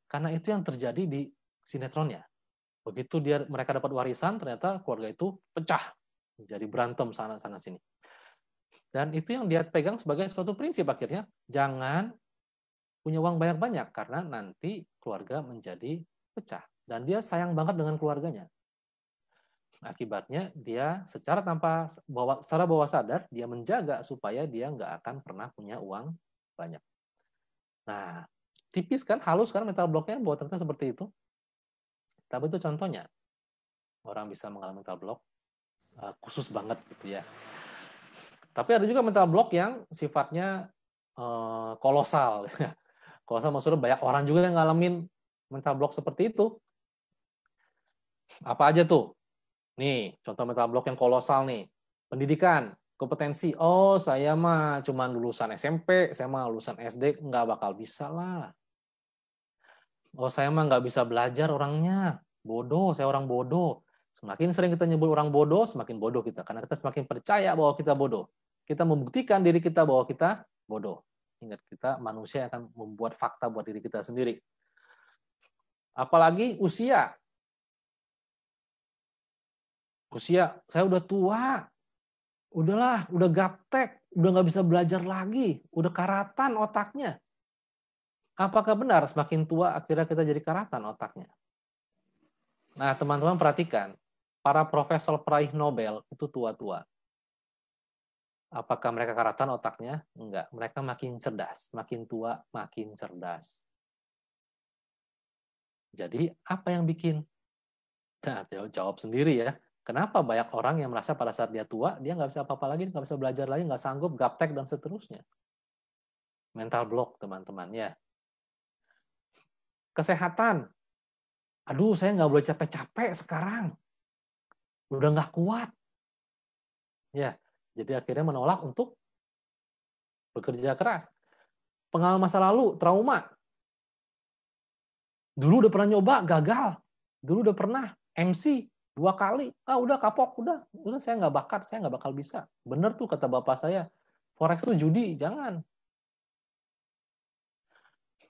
Karena itu yang terjadi di sinetronnya. Begitu mereka dapat warisan, ternyata keluarga itu pecah, jadi berantem sana sini. Dan itu yang dia pegang sebagai suatu prinsip akhirnya, jangan punya uang banyak-banyak karena nanti keluarga menjadi pecah. Dan dia sayang banget dengan keluarganya. Akibatnya dia secara bawah sadar dia menjaga supaya dia nggak akan pernah punya uang banyak. Nah, tipis kan, halus kan mental blocknya bahwa ternyata seperti itu. Tapi itu contohnya orang bisa mengalami mental block khusus banget gitu ya. Tapi ada juga mental block yang sifatnya kolosal. Kolosal maksudnya banyak orang juga yang ngalamin mental block seperti itu. Apa aja tuh? Nih, contoh mental block yang kolosal nih. Pendidikan, kompetensi. Oh, saya mah cuma lulusan SMP, saya mah lulusan SD, nggak bakal bisa lah. Oh, saya mah nggak bisa belajar orangnya. Bodoh, saya orang bodoh. Semakin sering kita nyebut orang bodoh, semakin bodoh kita. Karena kita semakin percaya bahwa kita bodoh. Kita membuktikan diri kita bahwa kita bodoh. Ingat, kita manusia akan membuat fakta buat diri kita sendiri. Apalagi usia. Usia, saya udah tua. Udahlah, udah gaptek. Udah nggak bisa belajar lagi. Udah karatan otaknya. Apakah benar semakin tua akhirnya kita jadi karatan otaknya? Nah, teman-teman perhatikan. Para profesor peraih Nobel itu tua-tua. Apakah mereka karatan otaknya? Enggak. Mereka makin cerdas. Makin tua, makin cerdas. Jadi, apa yang bikin? Nah, jawab sendiri ya. Kenapa banyak orang yang merasa pada saat dia tua, dia nggak bisa apa-apa lagi, nggak bisa belajar lagi, nggak sanggup, gaptek, dan seterusnya. Mental block, teman-teman. Ya. Kesehatan. Aduh, saya nggak boleh capek-capek sekarang. Udah nggak kuat. Ya, jadi akhirnya menolak untuk bekerja keras. Pengalaman masa lalu, trauma. Dulu udah pernah nyoba, gagal. Dulu udah pernah MC 2 kali. Udah kapok, udah saya nggak bakat, saya nggak bakal bisa. Bener tuh kata bapak saya, forex tuh judi, jangan.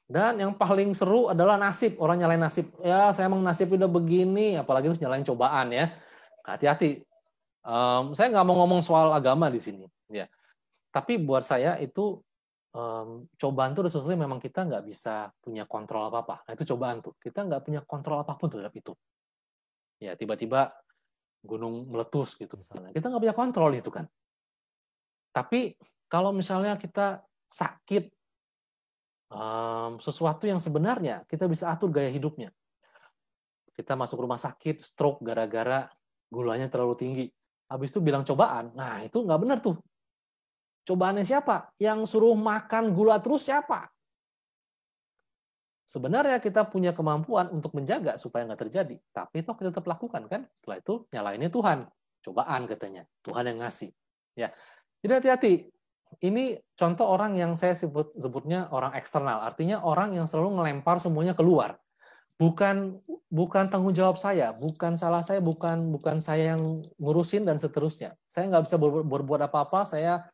Dan yang paling seru adalah nasib. Orang nyalain nasib. Ya, saya emang nasib udah begini. Apalagi terus nyalain cobaan ya. Hati-hati. Saya nggak mau ngomong soal agama di sini. Ya. Tapi buat saya itu cobaan itu sesuatu yang memang kita nggak bisa punya kontrol apa-apa. Nah, itu cobaan tuh. Kita nggak punya kontrol apapun terhadap itu. Ya, tiba-tiba gunung meletus gitu misalnya. Kita nggak punya kontrol itu kan. Tapi kalau misalnya kita sakit, sesuatu yang sebenarnya kita bisa atur gaya hidupnya. Kita masuk rumah sakit, stroke gara-gara gulanya terlalu tinggi. Habis itu bilang cobaan. Nah, itu nggak benar tuh. Cobaannya siapa? Yang suruh makan gula terus siapa? Sebenarnya kita punya kemampuan untuk menjaga supaya nggak terjadi. Tapi itu kita tetap lakukan kan. Setelah itu nyalainnya Tuhan. Cobaan katanya. Tuhan yang ngasih. Ya. Jadi hati-hati. Ini contoh orang yang saya sebutnya orang eksternal. Artinya orang yang selalu ngelempar semuanya keluar. Bukan tanggung jawab saya, bukan salah saya, bukan saya yang ngurusin dan seterusnya. Saya nggak bisa berbuat apa-apa, saya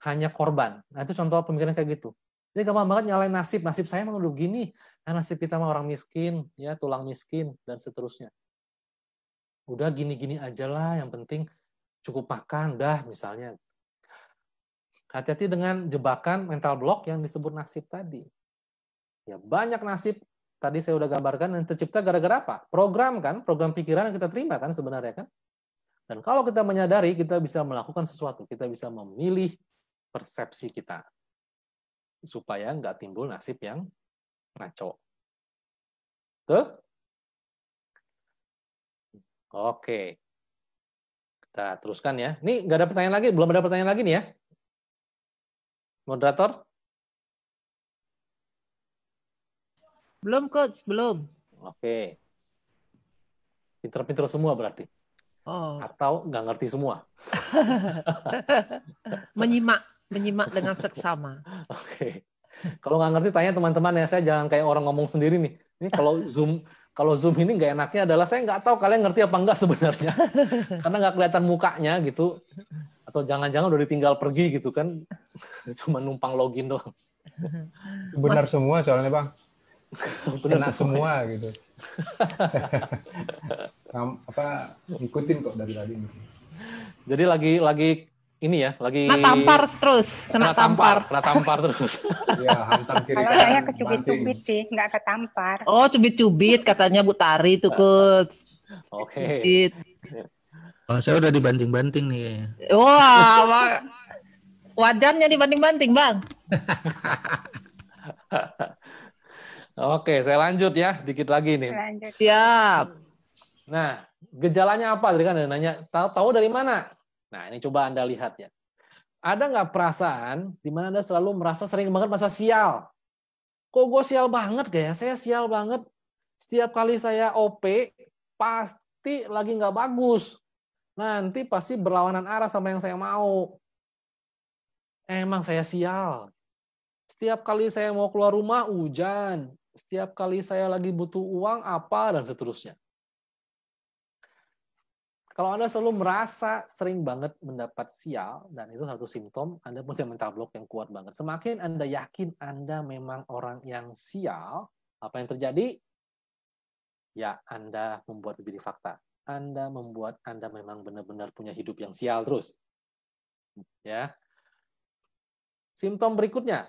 hanya korban. Nah, itu contoh pemikiran kayak gitu. Jadi gampang banget nyalain nasib saya emang udah gini. Nah, nasib kita mah orang miskin, ya tulang miskin dan seterusnya. Udah gini-gini aja lah, yang penting cukup makan, dah misalnya. Hati-hati dengan jebakan mental block yang disebut nasib tadi. Ya, banyak nasib tadi saya udah gambarkan yang tercipta gara-gara apa? Program kan, program pikiran yang kita terima kan sebenarnya kan. Dan kalau kita menyadari, kita bisa melakukan sesuatu, kita bisa memilih persepsi kita supaya nggak timbul nasib yang ngaco. Tuh? Oke. Kita teruskan ya. Ini nggak ada pertanyaan lagi, belum ada pertanyaan lagi nih ya. Moderator? Belum, Coach. Belum. Oke. Pinter-pinter semua berarti. Oh. Atau nggak ngerti semua. Menyimak dengan seksama. Oke. Kalau nggak ngerti tanya teman-teman ya. Saya jangan kayak orang ngomong sendiri nih. Ini kalau Zoom ini nggak enaknya adalah saya nggak tahu kalian ngerti apa enggak sebenarnya. Karena nggak kelihatan mukanya gitu. Atau jangan-jangan udah ditinggal pergi gitu kan. Cuma numpang login doang. Benar semua soalnya Bang. Benar semua gitu. Ngikutin kok dari tadi. Jadi lagi ini ya, lagi kena tampar terus. Iya, hantam kiri kanan. Kalau saya kecubit-cubit sih, nggak ketampar. Oh, cubit-cubit katanya Bu Tari tuh, Coach. Oke. Oh, saya udah dibanting-banting nih. Wah, wajarnya dibanting-banting, Bang. Oke, saya lanjut ya, dikit lagi nih. Lanjut. Siap. Nah, gejalanya apa? Tadi kan ada nanya, tahu dari mana? Nah, ini coba Anda lihat ya. Ada nggak perasaan di mana Anda selalu merasa sering banget merasa sial? Kok gue sial banget kayak? Saya sial banget. Setiap kali saya OP, pasti lagi nggak bagus. Nanti pasti berlawanan arah sama yang saya mau. Emang saya sial. Setiap kali saya mau keluar rumah, hujan. Setiap kali saya lagi butuh uang, apa, dan seterusnya. Kalau Anda selalu merasa sering banget mendapat sial, dan itu satu simptom, Anda punya mental block yang kuat banget. Semakin Anda yakin Anda memang orang yang sial, apa yang terjadi? Ya, Anda membuat itu jadi fakta. Anda membuat Anda memang benar-benar punya hidup yang sial terus. Ya. Simptom berikutnya,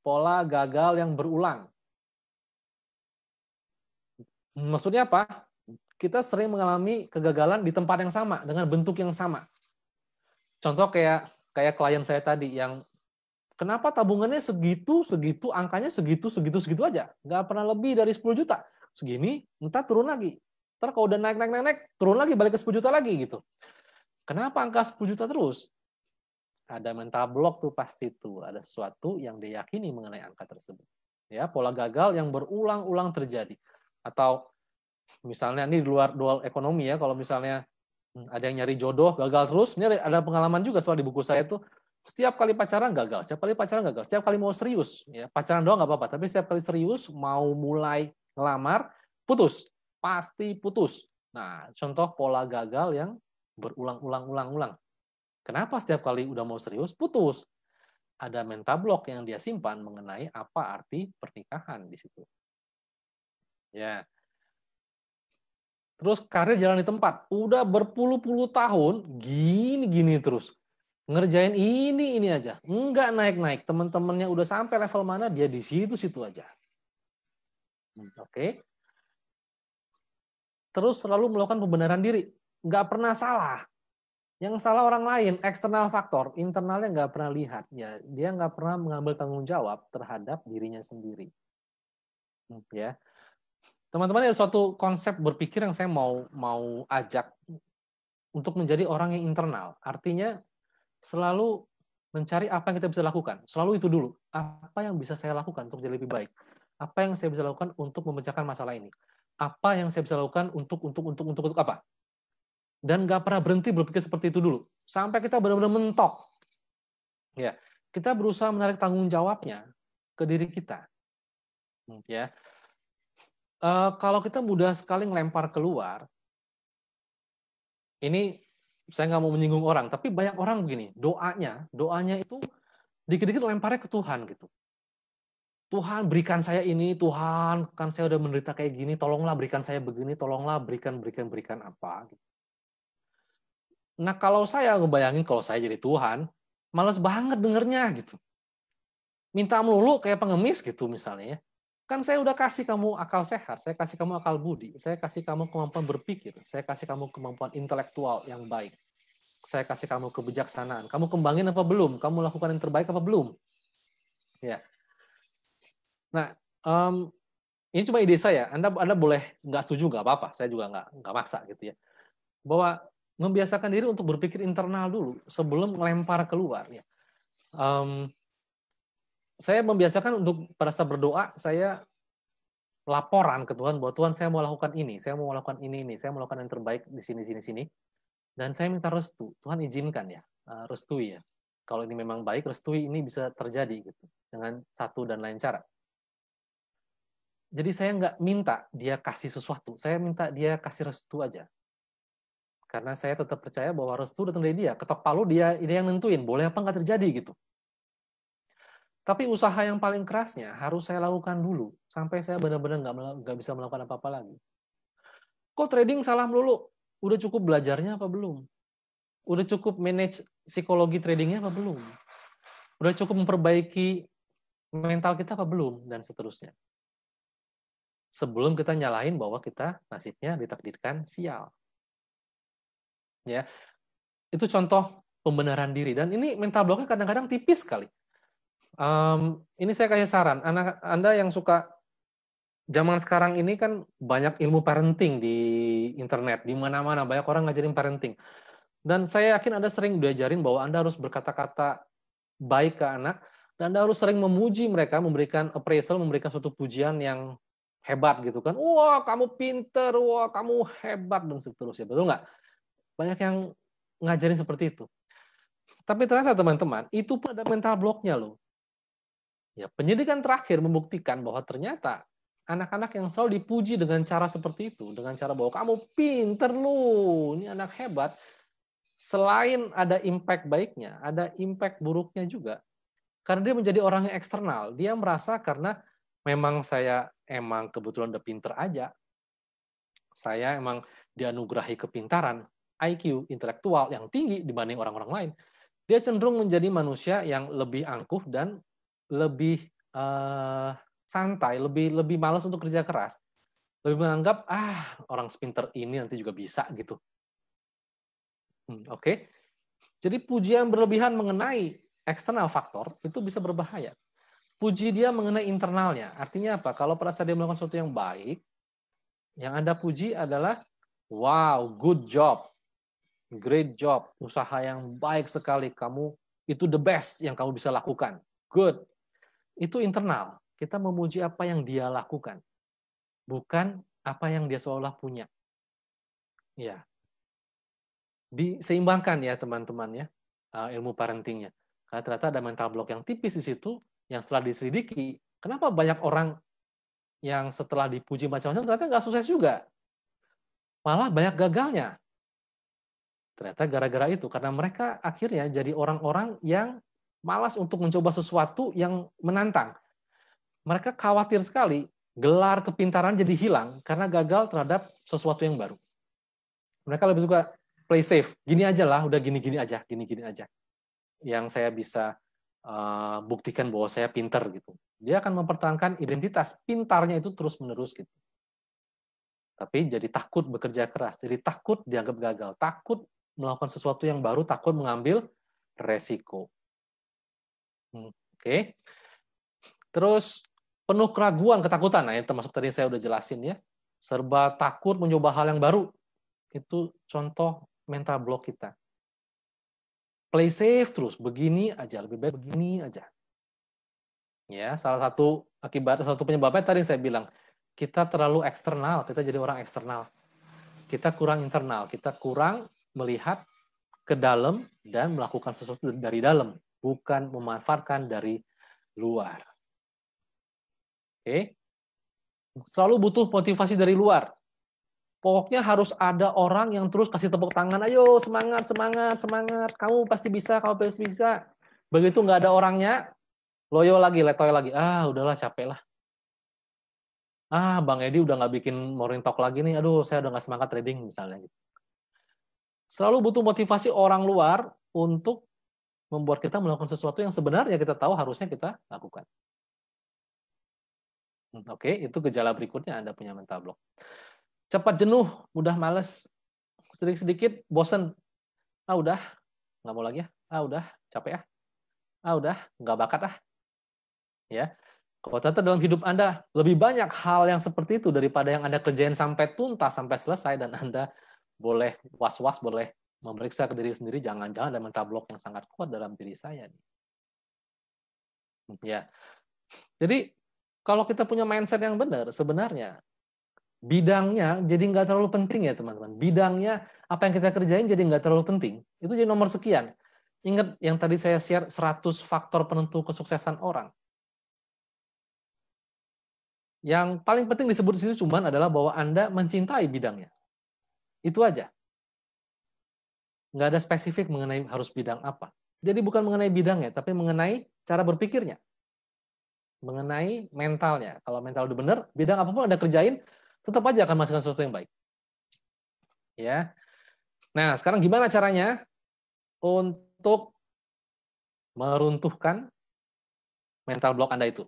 pola gagal yang berulang. Maksudnya apa? Kita sering mengalami kegagalan di tempat yang sama dengan bentuk yang sama. Contoh kayak klien saya tadi yang kenapa tabungannya segitu angkanya segitu aja, nggak pernah lebih dari 10 juta. Segini, entar turun lagi. Ntar kalau udah naik, turun lagi balik ke 10 juta lagi gitu. Kenapa angka 10 juta terus? Ada mental block tuh pasti tuh, ada sesuatu yang diyakini mengenai angka tersebut. Ya, pola gagal yang berulang-ulang terjadi. Atau misalnya ini di luar dual ekonomi ya, kalau misalnya ada yang nyari jodoh gagal terus, ini ada pengalaman juga soal di buku saya tuh, setiap kali pacaran gagal, setiap kali mau serius, ya pacaran doang nggak apa-apa, tapi setiap kali serius mau mulai ngelamar, putus, pasti putus. Nah, contoh pola gagal yang berulang-ulang. Kenapa setiap kali udah mau serius, putus? Ada mental block yang dia simpan mengenai apa arti pernikahan di situ. Ya. Terus karir jalan di tempat, udah berpuluh-puluh tahun gini terus. Ngerjain ini aja, enggak naik-naik. Teman-temannya udah sampai level mana, dia di situ aja. Oke. Terus selalu melakukan pembenaran diri, nggak pernah salah. Yang salah orang lain, eksternal faktor, internalnya nggak pernah lihat. Ya, dia nggak pernah mengambil tanggung jawab terhadap dirinya sendiri. Ya. Teman-teman, ada suatu konsep berpikir yang saya mau ajak untuk menjadi orang yang internal. Artinya selalu mencari apa yang kita bisa lakukan. Selalu itu dulu. Apa yang bisa saya lakukan untuk jadi lebih baik? Apa yang saya bisa lakukan untuk memecahkan masalah ini? Apa yang saya bisa lakukan untuk apa? Dan nggak pernah berhenti berpikir seperti itu dulu. Sampai kita benar-benar mentok. Ya, kita berusaha menarik tanggung jawabnya ke diri kita. Ya. Kalau kita mudah sekali ngelempar keluar, ini saya nggak mau menyinggung orang, tapi banyak orang begini, doanya itu dikit-dikit lemparnya ke Tuhan gitu. Tuhan berikan saya ini, Tuhan kan saya udah menderita kayak gini, tolonglah berikan saya begini, tolonglah berikan apa. Nah kalau saya ngebayangin kalau saya jadi Tuhan, males banget dengernya gitu. Minta melulu kayak pengemis gitu misalnya ya. Kan saya udah kasih kamu akal sehat, saya kasih kamu akal budi, saya kasih kamu kemampuan berpikir, saya kasih kamu kemampuan intelektual yang baik, saya kasih kamu kebijaksanaan. Kamu kembangin apa belum? Kamu lakukan yang terbaik apa belum? Ya. Nah, ini cuma ide saya. Anda boleh nggak setuju nggak apa-apa. Saya juga nggak maksa gitu ya. Bahwa membiasakan diri untuk berpikir internal dulu sebelum melempar keluar. Ya. Saya membiasakan untuk pada saat berdoa, saya laporan ke Tuhan bahwa Tuhan saya mau lakukan ini, saya mau melakukan ini, saya mau melakukan yang terbaik di sini. Dan saya minta restu. Tuhan izinkan ya, restui ya. Kalau ini memang baik, restui ini bisa terjadi gitu dengan satu dan lain cara. Jadi saya nggak minta dia kasih sesuatu, saya minta dia kasih restu aja. Karena saya tetap percaya bahwa restu datang dari dia. Ketok palu dia yang nentuin, boleh apa nggak terjadi gitu. Tapi usaha yang paling kerasnya harus saya lakukan dulu sampai saya benar-benar nggak bisa melakukan apa-apa lagi. Kok trading salah melulu? Udah cukup belajarnya apa belum? Udah cukup manage psikologi tradingnya apa belum? Udah cukup memperbaiki mental kita apa belum? Dan seterusnya. Sebelum kita nyalahin bahwa kita nasibnya ditakdirkan sial. Ya, itu contoh pembenaran diri. Dan ini mental blocknya kadang-kadang tipis sekali. Ini saya kasih saran, Anda yang suka zaman sekarang ini kan banyak ilmu parenting di internet, di mana-mana banyak orang ngajarin parenting. Dan saya yakin Anda sering diajarin bahwa Anda harus berkata-kata baik ke anak, dan Anda harus sering memuji mereka, memberikan appraisal, memberikan suatu pujian yang hebat gitu kan. Wah, kamu pinter, wah, kamu hebat, dan seterusnya. Betul nggak? Banyak yang ngajarin seperti itu. Tapi ternyata teman-teman, itu pun ada mental blocknya loh. Ya, penyidikan terakhir membuktikan bahwa ternyata anak-anak yang selalu dipuji dengan cara seperti itu, dengan cara bahwa kamu pinter lu, ini anak hebat, selain ada impact baiknya, ada impact buruknya juga. Karena dia menjadi orang yang eksternal, dia merasa karena memang saya emang kebetulan udah pinter aja, saya emang dianugerahi kepintaran, IQ, intelektual yang tinggi dibanding orang-orang lain, dia cenderung menjadi manusia yang lebih angkuh dan lebih santai, lebih malas untuk kerja keras, lebih menganggap orang sepinter ini nanti juga bisa gitu. Oke. Jadi pujian berlebihan mengenai eksternal faktor itu bisa berbahaya. Puji dia mengenai internalnya. Artinya apa? Kalau pada saat dia melakukan sesuatu yang baik, yang Anda puji adalah wow, good job. Great job. Usaha yang baik sekali. Kamu itu the best yang kamu bisa lakukan. Good. Itu internal. Kita memuji apa yang dia lakukan, bukan apa yang dia seolah punya. Ya, diseimbangkan ya teman-teman ya, ilmu parentingnya. Karena ternyata ada mental block yang tipis di situ, yang setelah diselidiki, kenapa banyak orang yang setelah dipuji macam-macam ternyata nggak sukses juga, malah banyak gagalnya. Ternyata gara-gara itu, karena mereka akhirnya jadi orang-orang yang malas untuk mencoba sesuatu yang menantang. Mereka khawatir sekali gelar kepintaran jadi hilang karena gagal terhadap sesuatu yang baru. Mereka lebih suka play safe, gini aja lah, udah gini-gini aja. Yang saya bisa buktikan bahwa saya pinter gitu. Dia akan mempertahankan identitas pintarnya itu terus-menerus gitu. Tapi jadi takut bekerja keras, jadi takut dianggap gagal, takut melakukan sesuatu yang baru, takut mengambil resiko. Oke. Terus penuh keraguan, ketakutan. Nah, itu termasuk tadi saya udah jelasin ya. Serba takut mencoba hal yang baru. Itu contoh mental block kita. Play safe terus, begini aja, lebih baik begini aja. Ya, salah satu akibat, salah satu penyebabnya tadi saya bilang, kita terlalu eksternal, kita jadi orang eksternal. Kita kurang internal, kita kurang melihat ke dalam dan melakukan sesuatu dari dalam, bukan memanfaatkan dari luar. Oke. Selalu butuh motivasi dari luar. Pokoknya harus ada orang yang terus kasih tepuk tangan, ayo semangat, semangat, semangat, kamu pasti bisa, kamu pasti bisa. Begitu nggak ada orangnya, loyo lagi, letoy lagi, udahlah capek lah. Bang Edi udah nggak bikin morning talk lagi nih, aduh saya udah nggak semangat trading misalnya. Selalu butuh motivasi orang luar untuk membuat kita melakukan sesuatu yang sebenarnya kita tahu harusnya kita lakukan. Oke, itu gejala berikutnya Anda punya mental block. Cepat jenuh, mudah males, sedikit-sedikit bosen. Udah, nggak mau lagi ya. Udah, capek ya. Udah, nggak bakat Ya. Kalau ternyata dalam hidup Anda lebih banyak hal yang seperti itu daripada yang Anda kerjain sampai tuntas, sampai selesai, dan Anda boleh was-was, boleh memeriksa ke diri sendiri, jangan-jangan ada mental block yang sangat kuat dalam diri saya. Ya. Jadi, kalau kita punya mindset yang benar, sebenarnya bidangnya jadi nggak terlalu penting ya teman-teman. Bidangnya, apa yang kita kerjain jadi nggak terlalu penting. Itu jadi nomor sekian. Ingat yang tadi saya share 100 faktor penentu kesuksesan orang. Yang paling penting disebut di situ cuman adalah bahwa Anda mencintai bidangnya. Itu aja. Nggak ada spesifik mengenai harus bidang apa. Jadi bukan mengenai bidangnya, tapi mengenai cara berpikirnya. mengenai mentalnya. Kalau mental udah benar, bidang apapun Anda kerjain, tetap aja akan menghasilkan sesuatu yang baik. Ya. Nah, sekarang gimana caranya untuk meruntuhkan mental block Anda itu?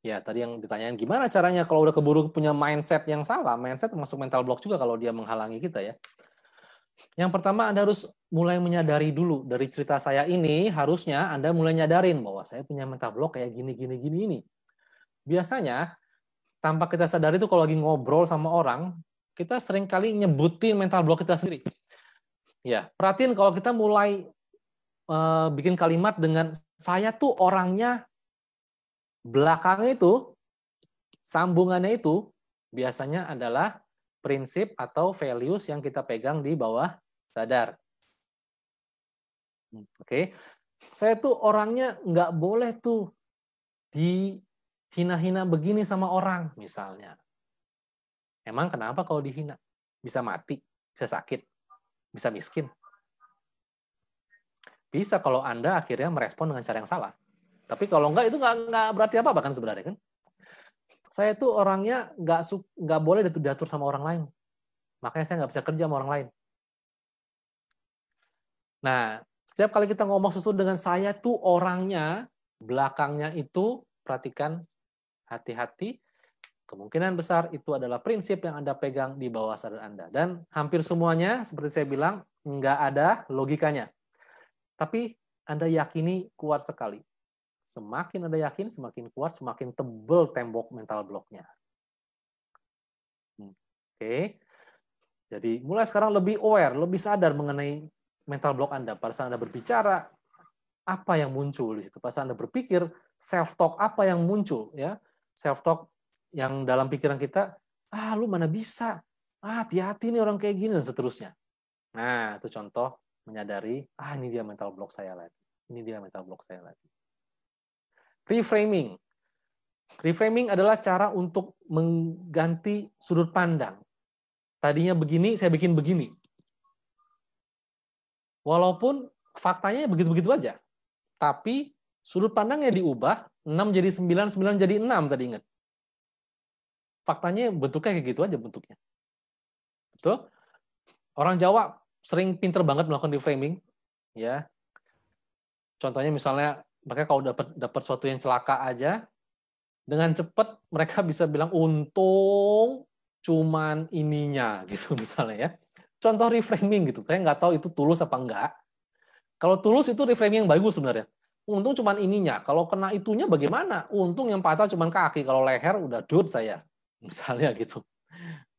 Ya, tadi yang ditanyain gimana caranya kalau udah keburu punya mindset yang salah. Mindset termasuk mental block juga kalau dia menghalangi kita ya. Yang pertama Anda harus mulai menyadari dulu. Dari cerita saya ini, harusnya Anda mulai nyadarin bahwa saya punya mental block kayak gini, gini, gini, ini. Biasanya, tanpa kita sadari itu kalau lagi ngobrol sama orang, kita sering kali nyebutin mental block kita sendiri. Ya, perhatiin kalau kita mulai bikin kalimat dengan saya tuh orangnya, belakangnya itu, sambungannya itu, biasanya adalah prinsip atau values yang kita pegang di bawah sadar. Oke, saya tuh orangnya nggak boleh tuh dihina-hina begini sama orang, misalnya. Emang kenapa kalau dihina? Bisa mati, bisa sakit, bisa miskin. Bisa kalau Anda akhirnya merespon dengan cara yang salah. Tapi kalau enggak, itu nggak berarti apa-apa kan sebenarnya kan? Saya tuh orangnya nggak boleh diatur sama orang lain. Makanya saya nggak bisa kerja sama orang lain. Nah, setiap kali kita ngomong sesuatu dengan saya tuh orangnya, belakangnya itu, perhatikan hati-hati, kemungkinan besar itu adalah prinsip yang Anda pegang di bawah sadar Anda. Dan hampir semuanya, seperti saya bilang, nggak ada logikanya. Tapi Anda yakini kuat sekali. Semakin Anda yakin, semakin kuat, semakin tebal tembok mental block-nya. Oke. Jadi mulai sekarang lebih aware, lebih sadar mengenai mental block Anda. Pada saat Anda berbicara, apa yang muncul di situ? Pada saat Anda berpikir, self-talk apa yang muncul? Ya, self-talk yang dalam pikiran kita, lu mana bisa? Hati-hati nih orang kayak gini, dan seterusnya. Nah, itu contoh menyadari, ini dia mental block saya lagi. Ini dia mental block saya lagi. Reframing. Reframing adalah cara untuk mengganti sudut pandang. Tadinya begini, saya bikin begini. Walaupun faktanya begitu-begitu aja. Tapi sudut pandangnya diubah, 6 jadi 9, 9 jadi 6 tadi ingat. Faktanya bentuknya kayak gitu aja bentuknya. Betul? Orang Jawa sering pinter banget melakukan reframing. Ya. Contohnya misalnya, mereka kalau dapat sesuatu yang celaka aja, dengan cepat mereka bisa bilang untung cuman ininya gitu misalnya ya. Contoh reframing gitu. Saya nggak tahu itu tulus apa enggak. Kalau tulus itu reframing yang bagus sebenarnya. Untung cuman ininya. Kalau kena itunya bagaimana? Untung yang patah cuman kaki. Kalau leher udah dud saya. Misalnya gitu.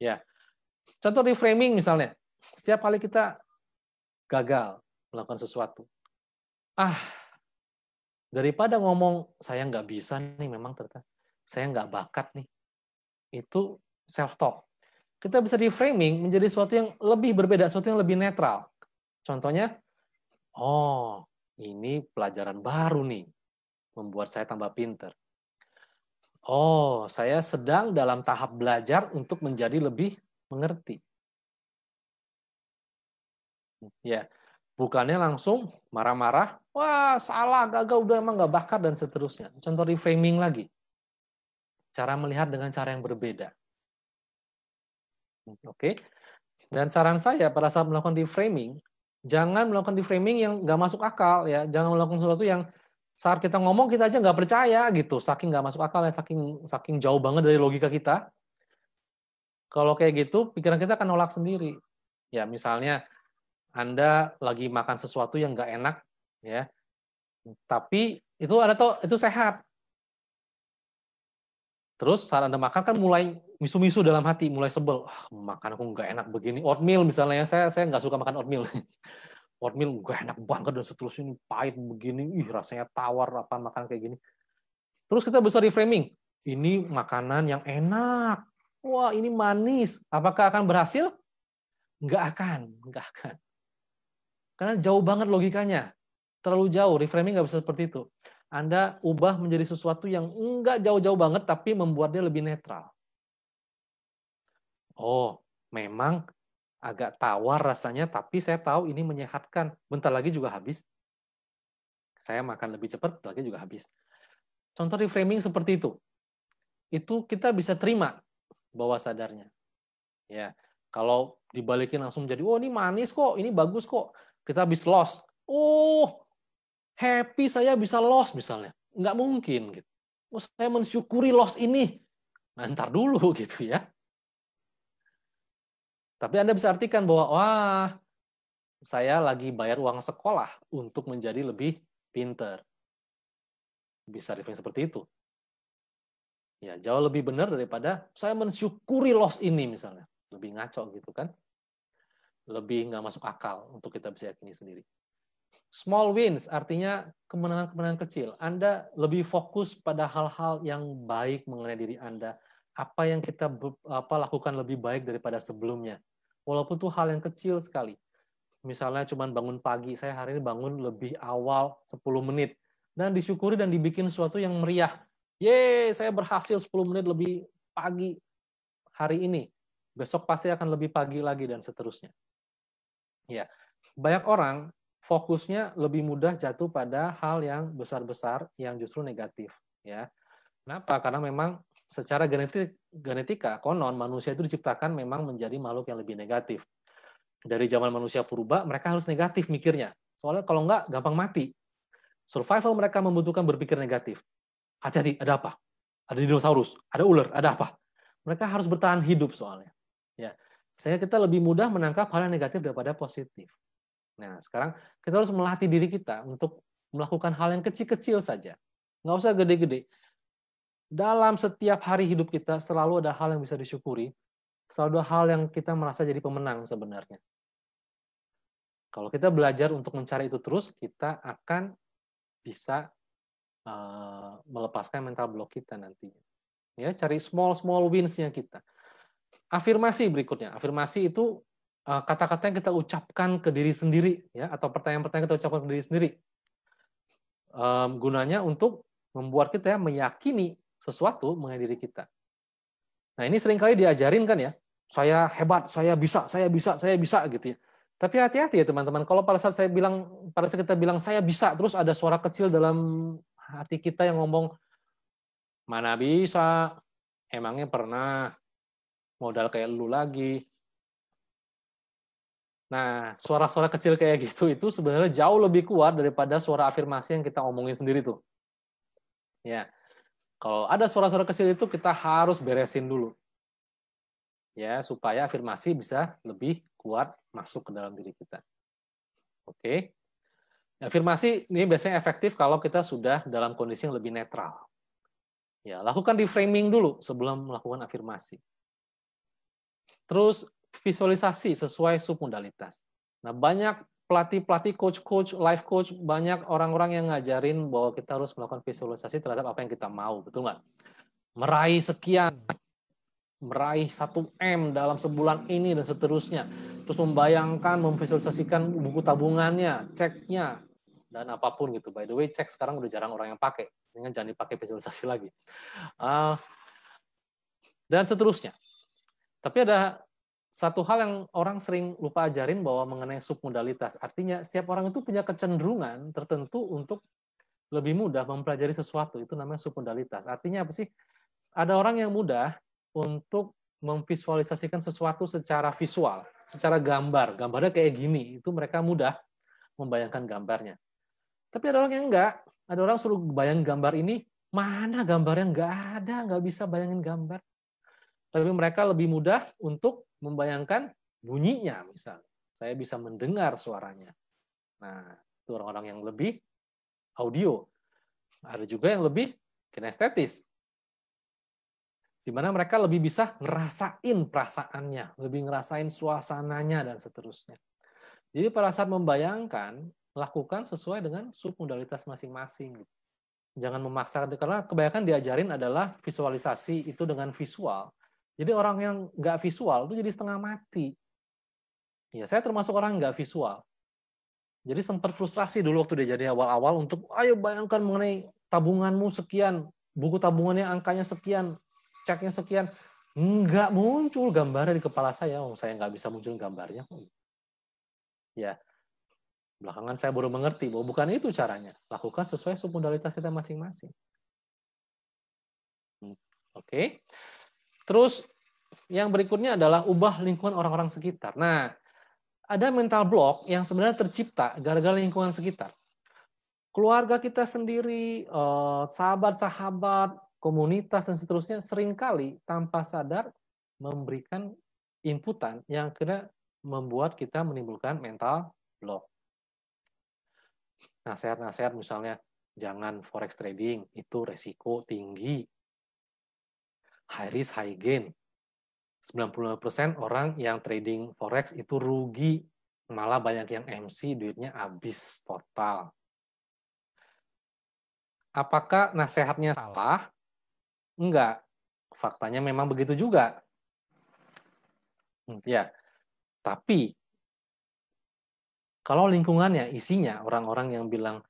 Ya. Contoh reframing misalnya. Setiap kali kita gagal melakukan sesuatu. Daripada ngomong saya nggak bisa nih memang ternyata. Saya nggak bakat nih. Itu self-talk. Kita bisa reframing menjadi sesuatu yang lebih berbeda, sesuatu yang lebih netral. Contohnya, ini pelajaran baru nih, membuat saya tambah pinter. Saya sedang dalam tahap belajar untuk menjadi lebih mengerti. Ya, bukannya langsung marah-marah, wah salah, gagal, udah emang nggak bakat dan seterusnya. Contoh reframing lagi, cara melihat dengan cara yang berbeda. Oke. Dan saran saya pada saat melakukan reframing, jangan melakukan reframing yang nggak masuk akal ya. Jangan melakukan sesuatu yang saat kita ngomong kita aja nggak percaya gitu, saking nggak masuk akal ya, saking jauh banget dari logika kita. Kalau kayak gitu, pikiran kita akan nolak sendiri. Ya misalnya Anda lagi makan sesuatu yang nggak enak, ya, tapi itu sehat. Terus saat Anda makan kan mulai misu-misu dalam hati, mulai sebel. Makan aku nggak enak begini. Oatmeal misalnya, saya nggak suka makan oatmeal. Oatmeal nggak enak banget dan seterusnya, ini pahit begini, rasanya tawar, apa makan kayak gini. Terus kita bisa reframing. Ini makanan yang enak. Wah, ini manis. Apakah akan berhasil? Nggak akan. Karena jauh banget logikanya. Terlalu jauh, reframing nggak bisa seperti itu. Anda ubah menjadi sesuatu yang enggak jauh-jauh banget, tapi membuat dia lebih netral. Memang agak tawar rasanya, tapi saya tahu ini menyehatkan. Bentar lagi juga habis. Saya makan lebih cepat, bentar lagi juga habis. Contoh reframing seperti itu kita bisa terima bawah sadarnya. Ya, kalau dibalikin langsung jadi, oh ini manis kok, ini bagus kok. Kita habis loss, oh happy saya bisa loss misalnya, nggak mungkin. Gitu. Oh saya mensyukuri loss ini, nah, ntar dulu gitu ya. Tapi Anda bisa artikan bahwa wah saya lagi bayar uang sekolah untuk menjadi lebih pinter. Bisa reframe seperti itu. Ya, jauh lebih benar daripada saya mensyukuri loss ini misalnya. Lebih ngaco gitu kan. Lebih nggak masuk akal untuk kita bisa yakini sendiri. Small wins artinya kemenangan-kemenangan kecil. Anda lebih fokus pada hal-hal yang baik mengenai diri Anda. Apa yang kita lakukan lebih baik daripada sebelumnya. Walaupun itu hal yang kecil sekali. Misalnya cuma bangun pagi, saya hari ini bangun lebih awal 10 menit. Dan disyukuri dan dibikin sesuatu yang meriah. Yeay, saya berhasil 10 menit lebih pagi hari ini. Besok pasti akan lebih pagi lagi dan seterusnya. Ya, banyak orang fokusnya lebih mudah jatuh pada hal yang besar-besar yang justru negatif. Ya, kenapa? Karena memang secara genetika konon manusia itu diciptakan memang menjadi makhluk yang lebih negatif. Dari zaman manusia purba mereka harus negatif mikirnya. Soalnya kalau enggak gampang mati. Survival mereka membutuhkan berpikir negatif. Hati-hati, ada apa? Ada dinosaurus, ada ular, ada apa? Mereka harus bertahan hidup soalnya. Ya, sehingga kita lebih mudah menangkap hal yang negatif daripada positif. Nah, sekarang kita harus melatih diri kita untuk melakukan hal yang kecil-kecil saja. Nggak usah gede-gede. Dalam setiap hari hidup kita selalu ada hal yang bisa disyukuri, selalu ada hal yang kita merasa jadi pemenang sebenarnya. Kalau kita belajar untuk mencari itu terus, kita akan bisa melepaskan mental block kita nantinya. Ya, cari small wins-nya kita. Afirmasi berikutnya. Afirmasi itu kata-kata yang kita ucapkan ke diri sendiri, ya, atau pertanyaan-pertanyaan kita ucapkan ke diri sendiri. Gunanya untuk membuat kita meyakini sesuatu mengenai diri kita. Nah, ini seringkali diajarin kan ya. Saya hebat, saya bisa gitu ya. Tapi hati-hati ya teman-teman. Kalau pada saat kita bilang saya bisa, terus ada suara kecil dalam hati kita yang ngomong, mana bisa, emangnya pernah, modal kayak lu lagi. Nah, suara-suara kecil kayak gitu itu sebenarnya jauh lebih kuat daripada suara afirmasi yang kita omongin sendiri tuh. Ya, kalau ada suara-suara kecil itu kita harus beresin dulu. Ya, supaya afirmasi bisa lebih kuat masuk ke dalam diri kita. Oke. Afirmasi ini biasanya efektif kalau kita sudah dalam kondisi yang lebih netral. Ya, lakukan reframing dulu sebelum melakukan afirmasi. Terus visualisasi sesuai submodalitas. Nah, banyak pelatih-pelatih, coach-coach, life coach, banyak orang-orang yang ngajarin bahwa kita harus melakukan visualisasi terhadap apa yang kita mau, betul nggak? Meraih sekian, meraih 1M dalam sebulan ini dan seterusnya. Terus membayangkan, memvisualisasikan buku tabungannya, ceknya, dan apapun gitu. By the way, cek sekarang udah jarang orang yang pakai. Dengan jangan dipakai visualisasi lagi. Dan seterusnya. Tapi ada satu hal yang orang sering lupa ajarin bahwa mengenai submodalitas. Artinya setiap orang itu punya kecenderungan tertentu untuk lebih mudah mempelajari sesuatu. Itu namanya submodalitas. Artinya apa sih? Ada orang yang mudah untuk memvisualisasikan sesuatu secara visual, secara gambar. Gambarnya kayak gini. Itu mereka mudah membayangkan gambarnya. Tapi ada orang yang enggak. Ada orang suruh bayangin gambar ini, mana gambarnya nggak bisa bayangin gambar. Tapi mereka lebih mudah untuk membayangkan bunyinya, misalnya. Saya bisa mendengar suaranya. Nah, itu orang-orang yang lebih audio. Ada juga yang lebih kinestetis. Di mana mereka lebih bisa ngerasain perasaannya, lebih ngerasain suasananya, dan seterusnya. Jadi pada saat membayangkan, lakukan sesuai dengan submodalitas masing-masing. Jangan memaksa, karena kebanyakan diajarin adalah visualisasi itu dengan visual. Jadi orang yang nggak visual itu jadi setengah mati. Ya, saya termasuk orang nggak visual. Jadi sempat frustrasi dulu waktu dia jadi awal-awal untuk, ayo bayangkan mengenai tabunganmu sekian, buku tabungannya angkanya sekian, ceknya sekian. Nggak muncul gambarnya di kepala saya. Saya nggak bisa muncul gambarnya. Ya, belakangan saya baru mengerti bahwa bukan itu caranya. Lakukan sesuai submodalitas kita masing-masing. Oke. Terus yang berikutnya adalah ubah lingkungan orang-orang sekitar. Nah, ada mental block yang sebenarnya tercipta gara-gara lingkungan sekitar. Keluarga kita sendiri, sahabat-sahabat, komunitas, dan seterusnya seringkali tanpa sadar memberikan inputan yang kena membuat kita menimbulkan mental block. Nasihat-nasihat misalnya, jangan forex trading, itu resiko tinggi. High risk, high gain. 95% orang yang trading forex itu rugi. Malah banyak yang MC, duitnya habis total. Apakah nasihatnya salah? Enggak. Faktanya memang begitu juga. Ya. Tapi, kalau lingkungannya, isinya orang-orang yang bilang,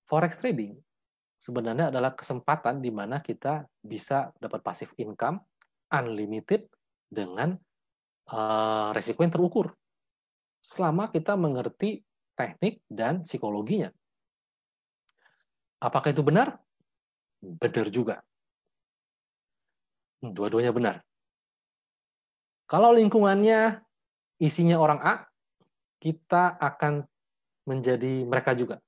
forex trading sebenarnya adalah kesempatan di mana kita bisa dapat passive income unlimited dengan resiko yang terukur. Selama kita mengerti teknik dan psikologinya. Apakah itu benar? Benar juga. Dua-duanya benar. Kalau lingkungannya isinya orang A, kita akan menjadi mereka juga.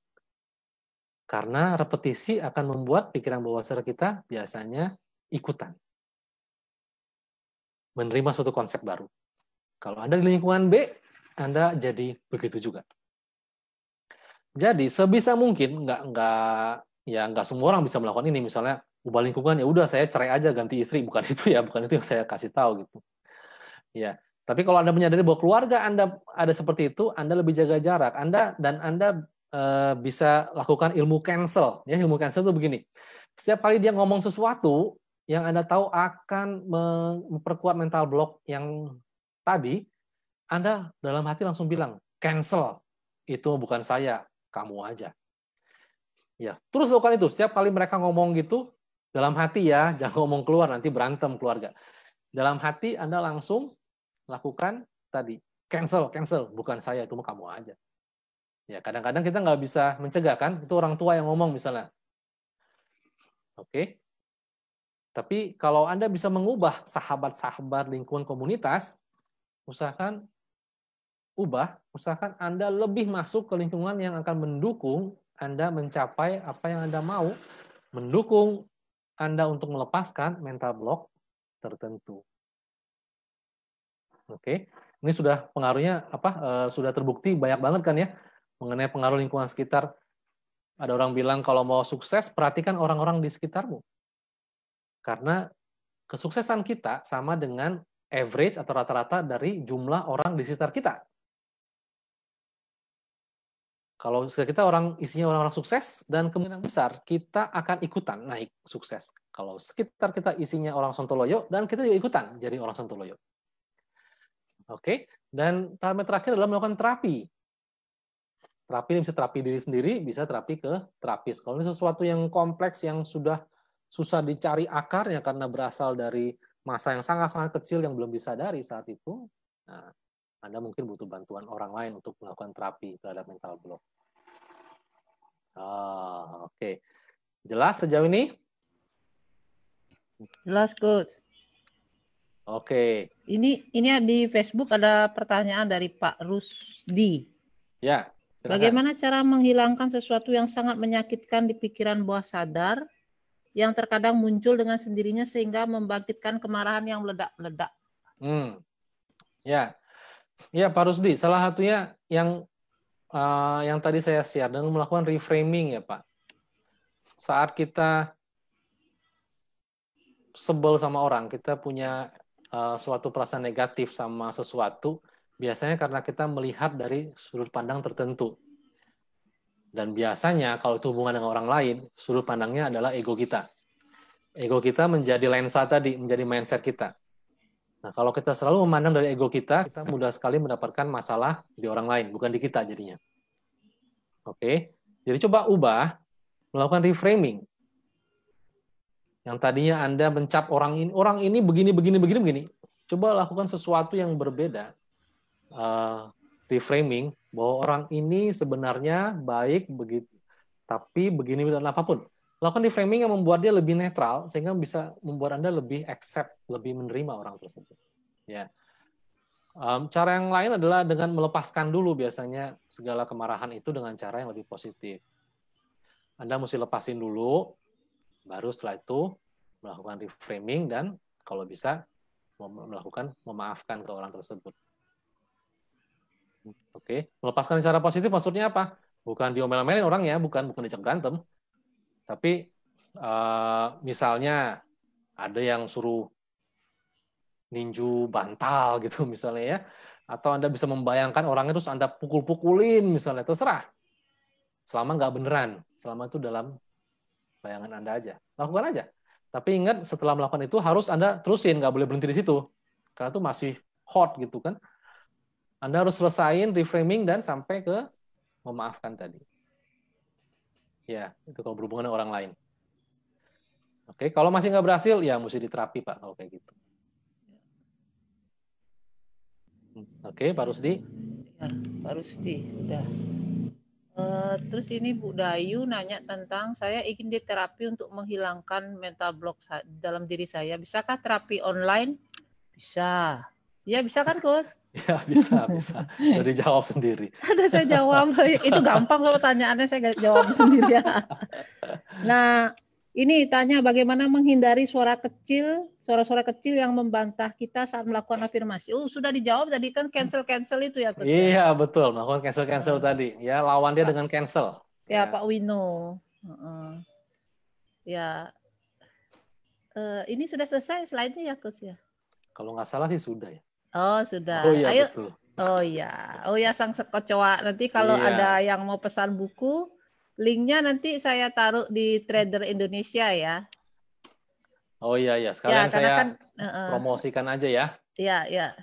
Karena repetisi akan membuat pikiran bawah sadar kita biasanya ikutan. Menerima suatu konsep baru. Kalau Anda di lingkungan B, Anda jadi begitu juga. Jadi sebisa mungkin nggak semua orang bisa melakukan ini. Misalnya ubah lingkungan, ya udah saya cerai aja ganti istri, bukan itu ya, bukan itu yang saya kasih tahu gitu. Ya, tapi kalau Anda menyadari bahwa keluarga Anda ada seperti itu, Anda lebih jaga jarak. Anda bisa lakukan ilmu cancel. Ya, ilmu cancel itu begini. Setiap kali dia ngomong sesuatu yang Anda tahu akan memperkuat mental block yang tadi, Anda dalam hati langsung bilang, cancel. Itu bukan saya, kamu aja. Ya, terus lakukan itu. Setiap kali mereka ngomong gitu, dalam hati ya, jangan ngomong keluar, nanti berantem keluarga. Dalam hati Anda langsung lakukan tadi, cancel, bukan saya, itu kamu aja. Ya, kadang-kadang kita nggak bisa mencegah kan, itu orang tua yang ngomong misalnya. Oke. Tapi kalau Anda bisa mengubah sahabat-sahabat lingkungan komunitas, usahakan Anda lebih masuk ke lingkungan yang akan mendukung Anda mencapai apa yang Anda mau, mendukung Anda untuk melepaskan mental block tertentu. Oke. Ini sudah pengaruhnya sudah terbukti banyak banget kan ya mengenai pengaruh lingkungan sekitar. Ada orang bilang kalau mau sukses, perhatikan orang-orang di sekitarmu. Karena kesuksesan kita sama dengan average atau rata-rata dari jumlah orang di sekitar kita. Kalau sekitar kita isinya orang-orang sukses, dan kemungkinan besar kita akan ikutan naik sukses. Kalau sekitar kita isinya orang sontoloyo, dan kita juga ikutan jadi orang sontoloyo. Oke, dan tahap terakhir adalah melakukan terapi. Terapi ini bisa terapi diri sendiri, bisa terapi ke terapis. Kalau ini sesuatu yang kompleks, yang sudah susah dicari akarnya karena berasal dari masa yang sangat-sangat kecil yang belum disadari saat itu, nah, Anda mungkin butuh bantuan orang lain untuk melakukan terapi terhadap mental block. Oke. Jelas sejauh ini? Jelas, Coach. Oke. Ini di Facebook ada pertanyaan dari Pak Rusdi. Ya. Silakan. Bagaimana cara menghilangkan sesuatu yang sangat menyakitkan di pikiran bawah sadar yang terkadang muncul dengan sendirinya sehingga membangkitkan kemarahan yang meledak-meledak? Ya, Pak Rusdi. Salah satunya yang tadi saya share dengan melakukan reframing ya Pak. Saat kita sebel sama orang, kita punya suatu perasaan negatif sama sesuatu, biasanya karena kita melihat dari sudut pandang tertentu. Dan biasanya kalau itu hubungan dengan orang lain, sudut pandangnya adalah ego kita. Ego kita menjadi lensa tadi, menjadi mindset kita. Nah, kalau kita selalu memandang dari ego kita mudah sekali mendapatkan masalah di orang lain, bukan di kita jadinya. Oke, jadi coba ubah, melakukan reframing. Yang tadinya Anda mencap orang ini begini. Coba lakukan sesuatu yang berbeda. Reframing bahwa orang ini sebenarnya baik begitu, tapi begini dan apapun. Lakukan reframing yang membuat dia lebih netral sehingga bisa membuat Anda lebih accept, lebih menerima orang tersebut. Ya. Cara yang lain adalah dengan melepaskan dulu biasanya segala kemarahan itu dengan cara yang lebih positif. Anda mesti lepasin dulu, baru setelah itu melakukan reframing dan kalau bisa melakukan memaafkan ke orang tersebut. Oke, melepaskan secara positif maksudnya apa? Bukan diomel-omelin orangnya, bukan diajak berantem. Tapi misalnya ada yang suruh ninju bantal gitu misalnya ya, atau Anda bisa membayangkan orangnya terus Anda pukul-pukulin misalnya, terserah. Selama nggak beneran, selama itu dalam bayangan Anda aja. Lakukan aja. Tapi ingat setelah melakukan itu harus Anda terusin, nggak boleh berhenti di situ. Karena itu masih hot gitu kan. Anda harus selesain reframing dan sampai ke memaafkan tadi. Ya, itu kalau berhubungan dengan orang lain. Oke, kalau masih nggak berhasil, ya mesti diterapi Pak, kalau kayak gitu. Oke, Pak Rusdi. Ya, Pak Rusdi, sudah. Terus ini Bu Dayu nanya tentang saya ingin diterapi untuk menghilangkan mental block dalam diri saya. Bisakah terapi online? Bisa. Ya bisa kan, Coach? Ya bisa. Udah dijawab sendiri. Ada saya jawab. Itu gampang kok pertanyaannya, saya jawab sendiri ya. Nah, ini tanya bagaimana menghindari suara-suara kecil yang membantah kita saat melakukan afirmasi. Sudah dijawab tadi kan cancel itu ya, Coach. Iya, betul. Melakukan cancel tadi. Ya, lawan dia dengan cancel. Ya, Pak Wino. Ya. Ini sudah selesai slide-nya ya, Coach ya? Kalau nggak salah sih sudah ya. Oh, sudah. Oh iya, ayo. betul. Oh ya, Sang Sekocoa. Nanti kalau ada yang mau pesan buku, linknya nanti saya taruh di Trader Indonesia ya. Oh iya. Sekalian ya, saya kan, promosikan aja ya. Iya.